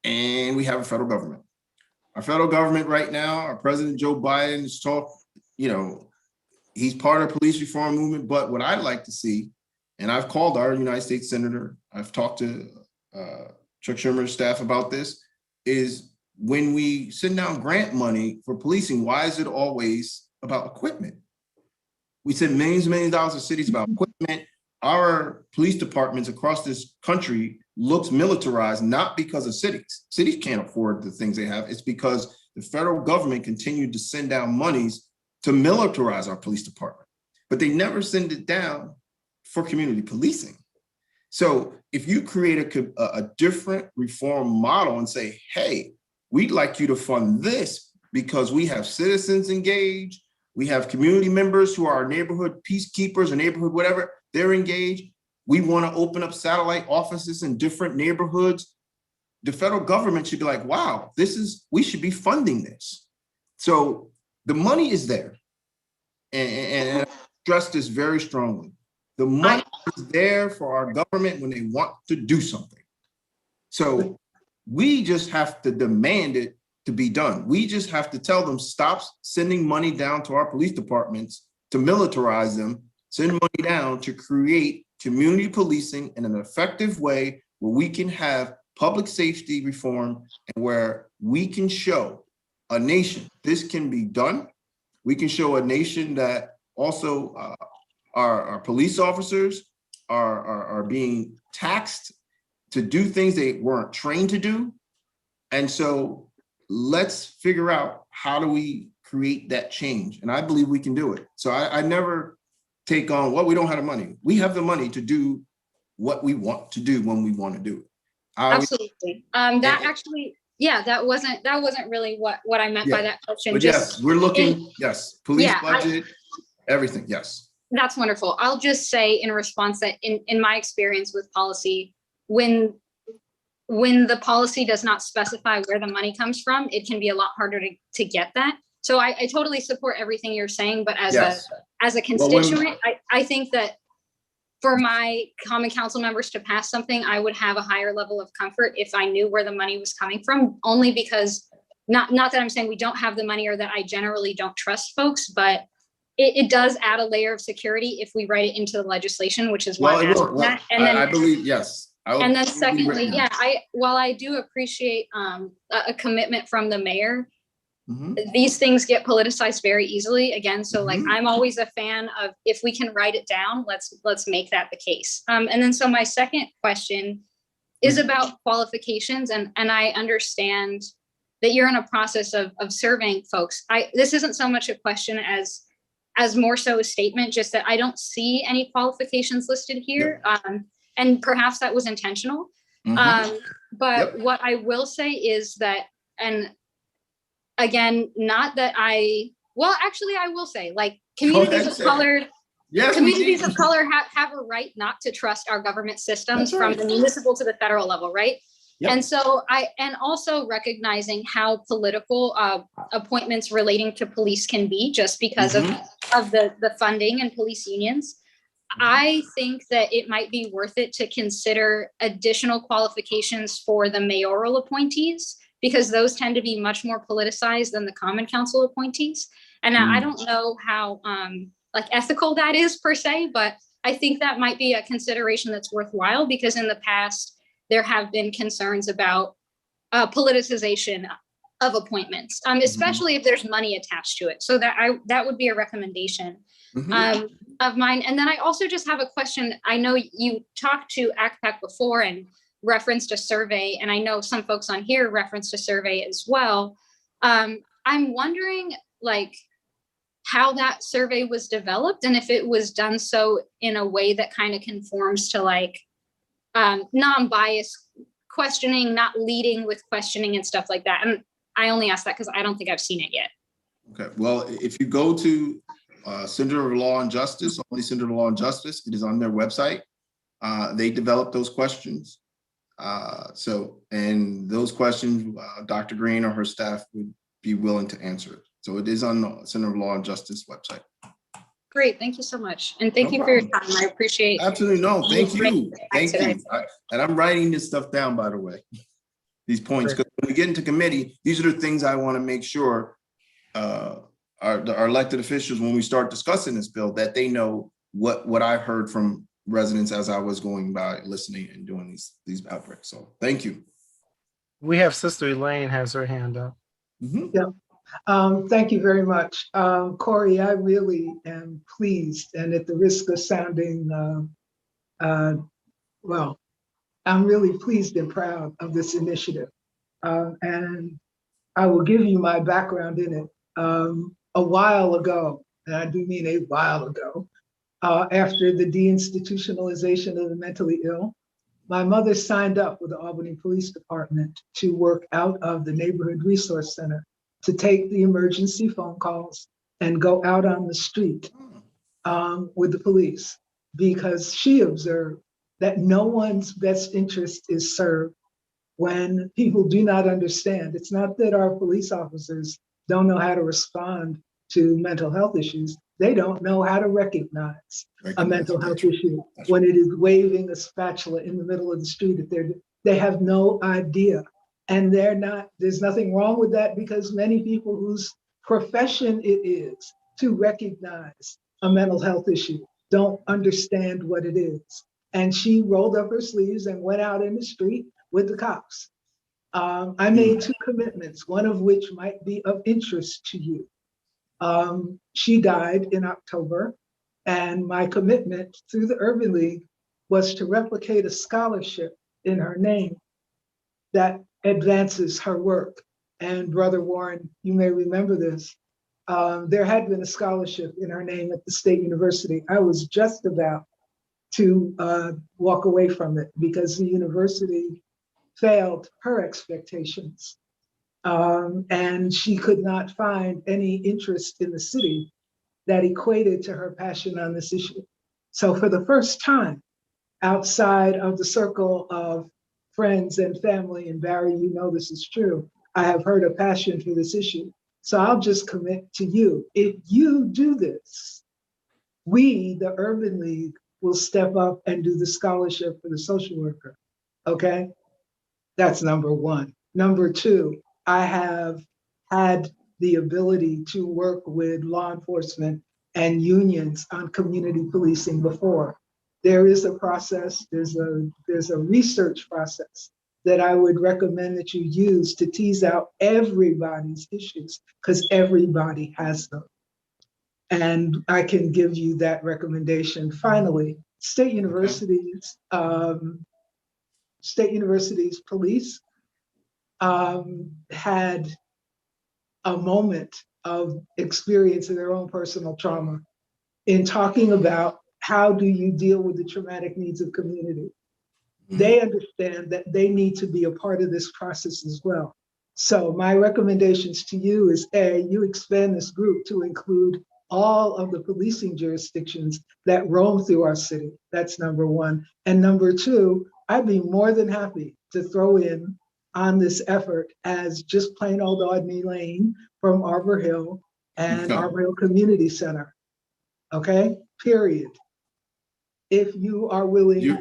and we have a federal government. Our federal government right now, our President Joe Biden is he's part of the police reform movement. But what I'd like to see, and I've called our United States Senator, I've talked to Chuck Schumer's staff about this, is when we send down grant money for policing, why is it always about equipment? We send millions and millions of dollars to cities about equipment. Our police departments across this country looks militarized, not because of cities. Cities can't afford the things they have. It's because the federal government continued to send down monies to militarize our police department, but they never send it down for community policing. So if you create a different reform model and say, hey, we'd like you to fund this because we have citizens engaged, we have community members who are our neighborhood peacekeepers or neighborhood whatever, they're engaged. We want to open up satellite offices in different neighborhoods. The federal government should be like, wow, we should be funding this. So the money is there. And I stress this very strongly. The money is there for our government when they want to do something. So we just have to demand it to be done. We just have to tell them, stop sending money down to our police departments to militarize them, send money down to create community policing in an effective way where we can have public safety reform and where we can show a nation this can be done. We can show a nation that also our police officers are being taxed to do things they weren't trained to do. And so let's figure out, how do we create that change? And I believe we can do it. So I never take on, well, we don't have the money. We have the money to do what we want to do when we want to do it. Absolutely. That actually, yeah, that wasn't really what I meant by that question. But yes, we're looking, police budget, everything, yes. That's wonderful. I'll just say in response that in my experience with policy, when the policy does not specify where the money comes from, it can be a lot harder to get that. So I totally support everything you're saying, but as a constituent, I think that for my common council members to pass something, I would have a higher level of comfort if I knew where the money was coming from, only because not that I'm saying we don't have the money or that I generally don't trust folks, but it does add a layer of security if we write it into the legislation, which is why I'm asking that. And then I believe, yes. And then secondly, yeah, while I do appreciate a commitment from the mayor, these things get politicized very easily again. So like, I'm always a fan of, if we can write it down, let's make that the case. And then, so my second question is about qualifications. And I understand that you're in a process of surveying folks. This isn't so much a question as more so a statement, just that I don't see any qualifications listed here. And perhaps that was intentional. But what I will say is that, and again, not that well, actually I will say, like, communities of color, communities of color have a right not to trust our government systems from the municipal to the federal level, right? And so and also recognizing how political appointments relating to police can be, just because of the funding and police unions. I think that it might be worth it to consider additional qualifications for the mayoral appointees, because those tend to be much more politicized than the common council appointees. And I don't know how like ethical that is per se, but I think that might be a consideration that's worthwhile, because in the past there have been concerns about politicization of appointments, especially if there's money attached to it. So that would be a recommendation of mine. And then I also just have a question. I know you talked to ACPAC before and referenced a survey, and I know some folks on here referenced a survey as well. I'm wondering, like, how that survey was developed, and if it was done so in a way that kind of conforms to like non-biased questioning, not leading with questioning and stuff like that. And I only ask that because I don't think I've seen it yet. Okay, well, if you go to Center of Law and Justice, Albany Center of Law and Justice, it is on their website. They developed those questions. And those questions, Dr. Green or her staff would be willing to answer it. So it is on the Center of Law and Justice website. Great, thank you so much. And thank you for your time. I appreciate it. Absolutely, no, thank you. Thank you. And I'm writing this stuff down, by the way, these points, because when we get into committee, these are the things I want to make sure our elected officials, when we start discussing this bill, that they know what I heard from residents as I was going by listening and doing these outbreaks. So thank you. We have Sister Elaine has her hand up. Yeah. Thank you very much. Corey, I really am pleased, and at the risk of sounding, well, I'm really pleased and proud of this initiative. And I will give you my background in it. A while ago, and I do mean a while ago, after the deinstitutionalization of the mentally ill, my mother signed up with the Albany Police Department to work out of the Neighborhood Resource Center, to take the emergency phone calls and go out on the street with the police, because she observed that no one's best interest is served when people do not understand. It's not that our police officers don't know how to respond to mental health issues. They don't know how to recognize a mental health issue when it is waving a spatula in the middle of the street. They have no idea. And there's nothing wrong with that, because many people whose profession it is to recognize a mental health issue don't understand what it is. And she rolled up her sleeves and went out in the street with the cops. I made 2 commitments, one of which might be of interest to you. She died in October, and my commitment through the Urban League was to replicate a scholarship in her name that advances her work. And Brother Warren, you may remember this. There had been a scholarship in her name at the State University. I was just about to walk away from it because the university failed her expectations. And she could not find any interest in the city that equated to her passion on this issue. So for the first time, outside of the circle of friends and family, and Barry, you know this is true, I have heard a passion for this issue. So I'll just commit to you. If you do this, we, the Urban League, will step up and do the scholarship for the social worker, okay? That's number 1. Number 2, I have had the ability to work with law enforcement and unions on community policing before. There is a process, there's a research process that I would recommend that you use to tease out everybody's issues, because everybody has them. And I can give you that recommendation. Finally, state universities police had a moment of experiencing their own personal trauma in talking about how do you deal with the traumatic needs of community. They understand that they need to be a part of this process as well. So my recommendations to you is A, you expand this group to include all of the policing jurisdictions that roam through our city. That's number one. And number two, I'd be more than happy to throw in on this effort as just plain old Albany Lane from Arbor Hill and Arbor Hill Community Center. Okay, period. If you are willing to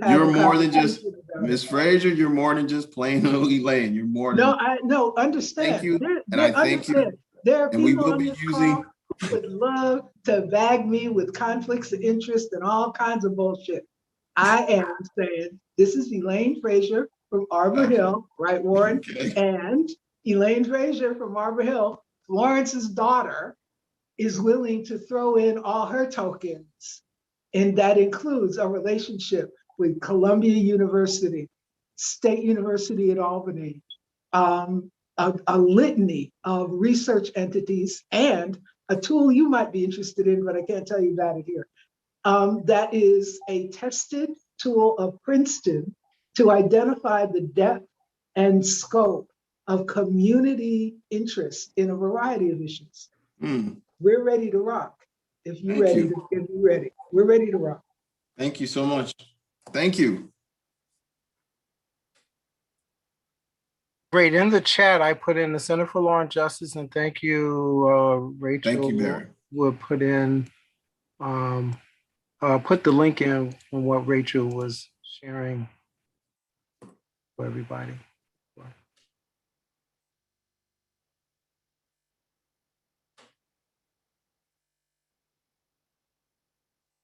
have You're a more than just, conversation about it. Ms. Frazier, you're more than just plain old Elaine. You're more than. No, understand. Thank you, There- and I there- thank you. understand. There are And we people will on be this using. call who would love to bag me with conflicts of interest and all kinds of bullshit. I am saying, this is Elaine Frazier from Arbor Hill, right, Warren? Okay. And Elaine Frazier from Arbor Hill, Florence's daughter, is willing to throw in all her tokens. And that includes a relationship with Columbia University, State University at Albany, a litany of research entities, and a tool you might be interested in, but I can't tell you about it here. That is a tested tool of Princeton to identify the depth and scope of community interest in a variety of issues. We're ready to rock. If you're ready, we're ready to rock. Thank you so much. Thank you. Great. In the chat, I put in the Center for Law and Justice, and thank you, Rachel. Thank you, Barry. We'll put in, put the link in on what Rachel was sharing for everybody.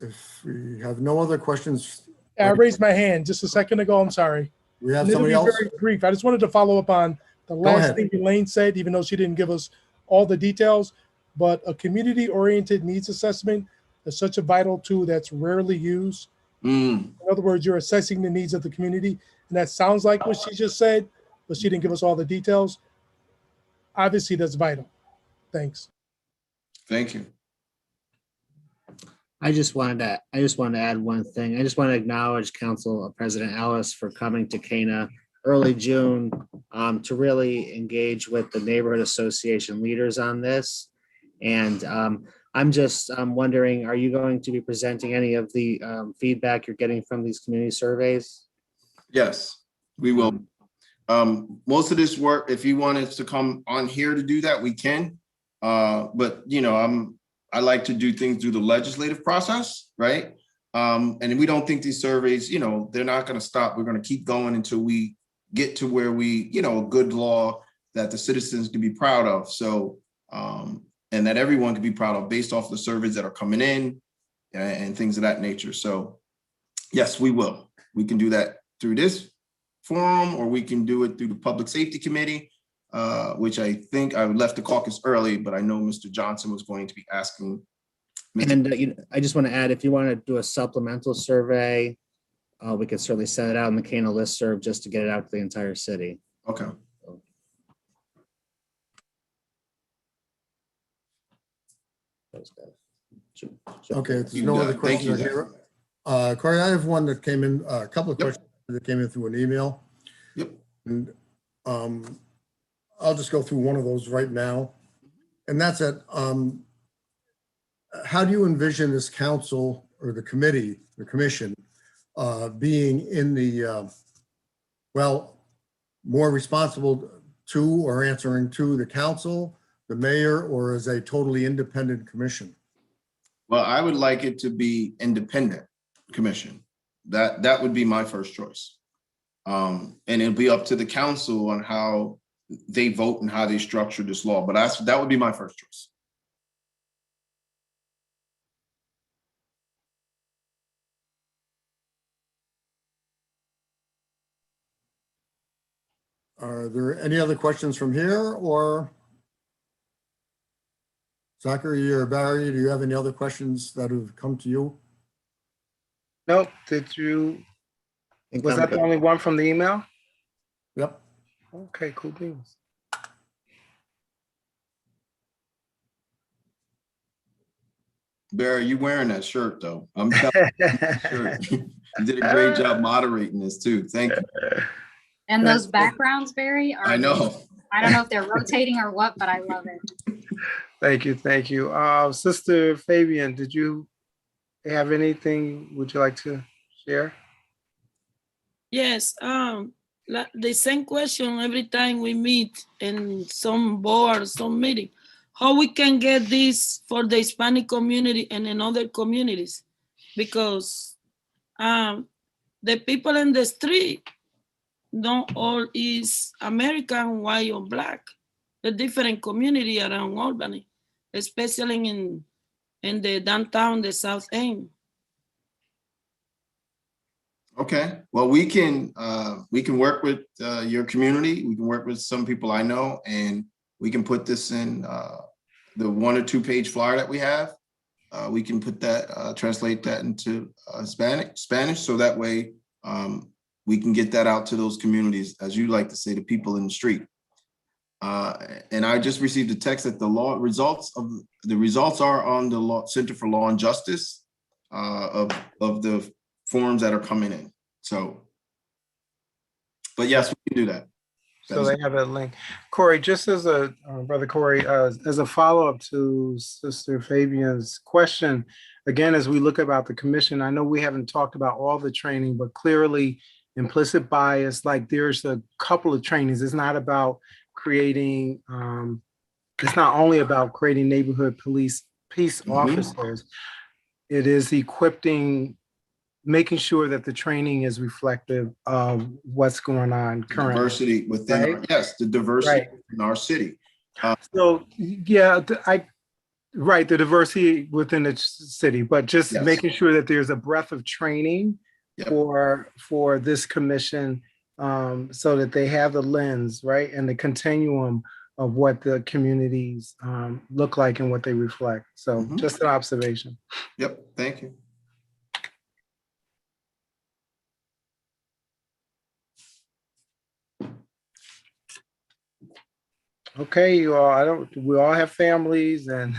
If we have no other questions. I raised my hand just a second ago. I'm sorry. We have And it'll somebody be else? very brief. I just wanted to follow up on the last ahead. thing Elaine said, even though she didn't give us all the details. But a community-oriented needs assessment is such a vital tool that's rarely used. In other words, you're assessing the needs of the community. And that sounds like what she just said, but she didn't give us all the details. Obviously, that's vital. Thanks. Thank you. I just wanted to add one thing. I just want to acknowledge Council President Ellis for coming to CANA early June to really engage with the neighborhood association leaders on this. And I'm just wondering, are you going to be presenting any of the feedback you're getting from these community surveys? Yes, we will. Most of this work, if you want us to come on here to do that, we can. But you know, I like to do things through the legislative process, right? And we don't think these surveys, you know, they're not going to stop. We're going to keep going until we get to where we, you know, a good law that the citizens can be proud of. So, and that everyone can be proud of based off the surveys that are coming in and things of that nature. So yes, we will. We can do that through this forum, or we can do it through the Public Safety Committee, which I think I left the caucus early, but I know Mr. Johnson was going to be asking. And you know, I just want to add, if you want to do a supplemental survey, we could certainly send it out in the CANA listserv just to get it out to the entire city. Okay. Okay, if there's no other questions here. Corey, I have one that came in, a couple of questions that came in through an email. Yep. And I'll just go through one of those right now. And that's that, how do you envision this council or the committee, the commission, being in the, well, more responsible to or answering to the council, the mayor, or as a totally independent commission? Well, I would like it to be independent commission. That would be my first choice. And it'll be up to the council on how they vote and how they structure this law. But that would be my first choice. Are there any other questions from here, or Zachary or Barry, do you have any other questions that have come to you? Nope. Was that the only one from the email? Yep. Okay, cool beans. Barry, you wearing that shirt though? I'm telling you, you did a great job moderating this too. Thank you. And those backgrounds, Barry, are I know. I don't know if they're rotating or what, but I love it. Thank you, thank you. Sister Fabian, did you have anything would you like to share? Yes, the same question every time we meet in some board, some meeting. How we can get this for the Hispanic community and in other communities? Because the people in the street don't all is American, white or black. The different community around Albany, especially in the downtown, the South End. Okay, well, we can work with your community. We can work with some people I know, and we can put this in the 1 or 2 page flyer that we have. We can put that, translate that into Spanish, so that way we can get that out to those communities, as you like to say, the people in the street. And I just received a text that the results are on the Center for Law and Justice of the forms that are coming in. So, but yes, we can do that. So they have a link. Corey, just as a brother Corey, as a follow-up to Sister Fabian's question, again, as we look about the commission, I know we haven't talked about all the training, but clearly implicit bias, like there's a couple of trainings. It's not about creating, it's not only about creating neighborhood peace officers. It is equipping, making sure that the training is reflective of what's going on currently. Diversity within, right? the diversity in our city. So yeah, the diversity within the city, but just making sure that there's a breadth of training for this commission, so that they have the lens, right, and the continuum of what the communities look like and what they reflect. So just an observation. Yep, thank you. Okay, you all, we all have families, and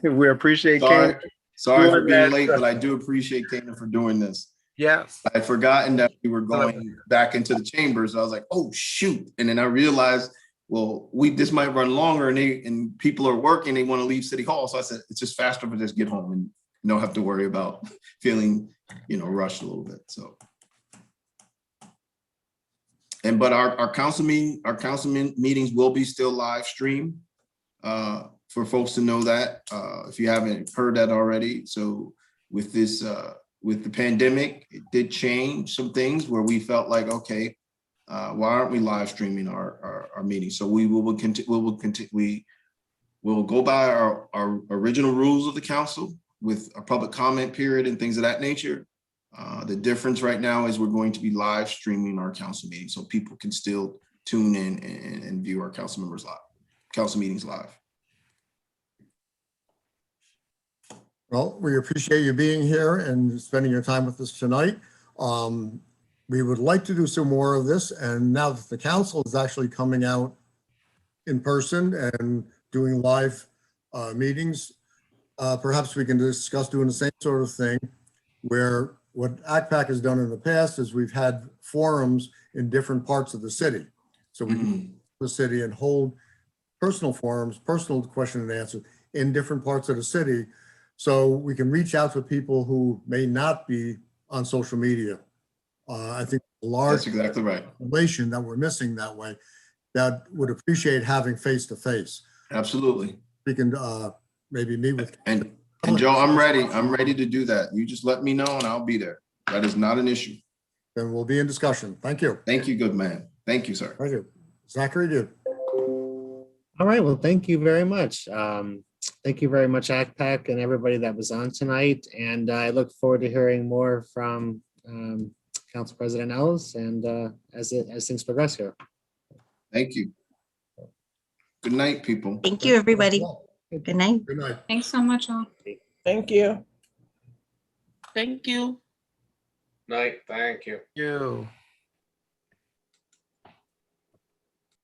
we appreciate Kana. Sorry for being late, but I do appreciate Kana for doing this. Yes. I'd forgotten that we were going back into the chambers. I was like, oh, shoot. And then I realized, well, this might run longer, and people are working, they want to leave City Hall. So I said, it's just faster to just get home and don't have to worry about feeling, rushed a little bit. So. But our council meetings will be still live streamed, for folks to know that, if you haven't heard that already. So with this, with the pandemic, it did change some things where we felt like, okay, why aren't we live streaming our meetings? So we will go by our original rules of the council with a public comment period and things of that nature. The difference right now is we're going to be live streaming our council meetings, so people can still tune in and view our council meetings live. Well, we appreciate you being here and spending your time with us tonight. We would like to do some more of this, and now that the council is actually coming out in person and doing live meetings, perhaps we can discuss doing the same sort of thing, where what ACPAC has done in the past is we've had forums in different parts of the city. So we can go to the city and hold personal forums, personal question and answer in different parts of the city. So we can reach out to people who may not be on social media. I think That's exactly right. Relation that we're missing that way, that would appreciate having face-to-face. Absolutely. We can maybe meet with. And Joe, I'm ready to do that. You just let me know and I'll be there. That is not an issue. Then we'll be in discussion. Thank you. Thank you, good man. Thank you, sir. Thank you. Zachary, you. All right, well, thank you very much. Thank you very much, ACPAC, and everybody that was on tonight. And I look forward to hearing more from Council President Ellis and as things progress here. Thank you. Good night, people. Thank you, everybody. Good night. Good night. Thanks so much, all. Thank you. Thank you. Night, thank you. You.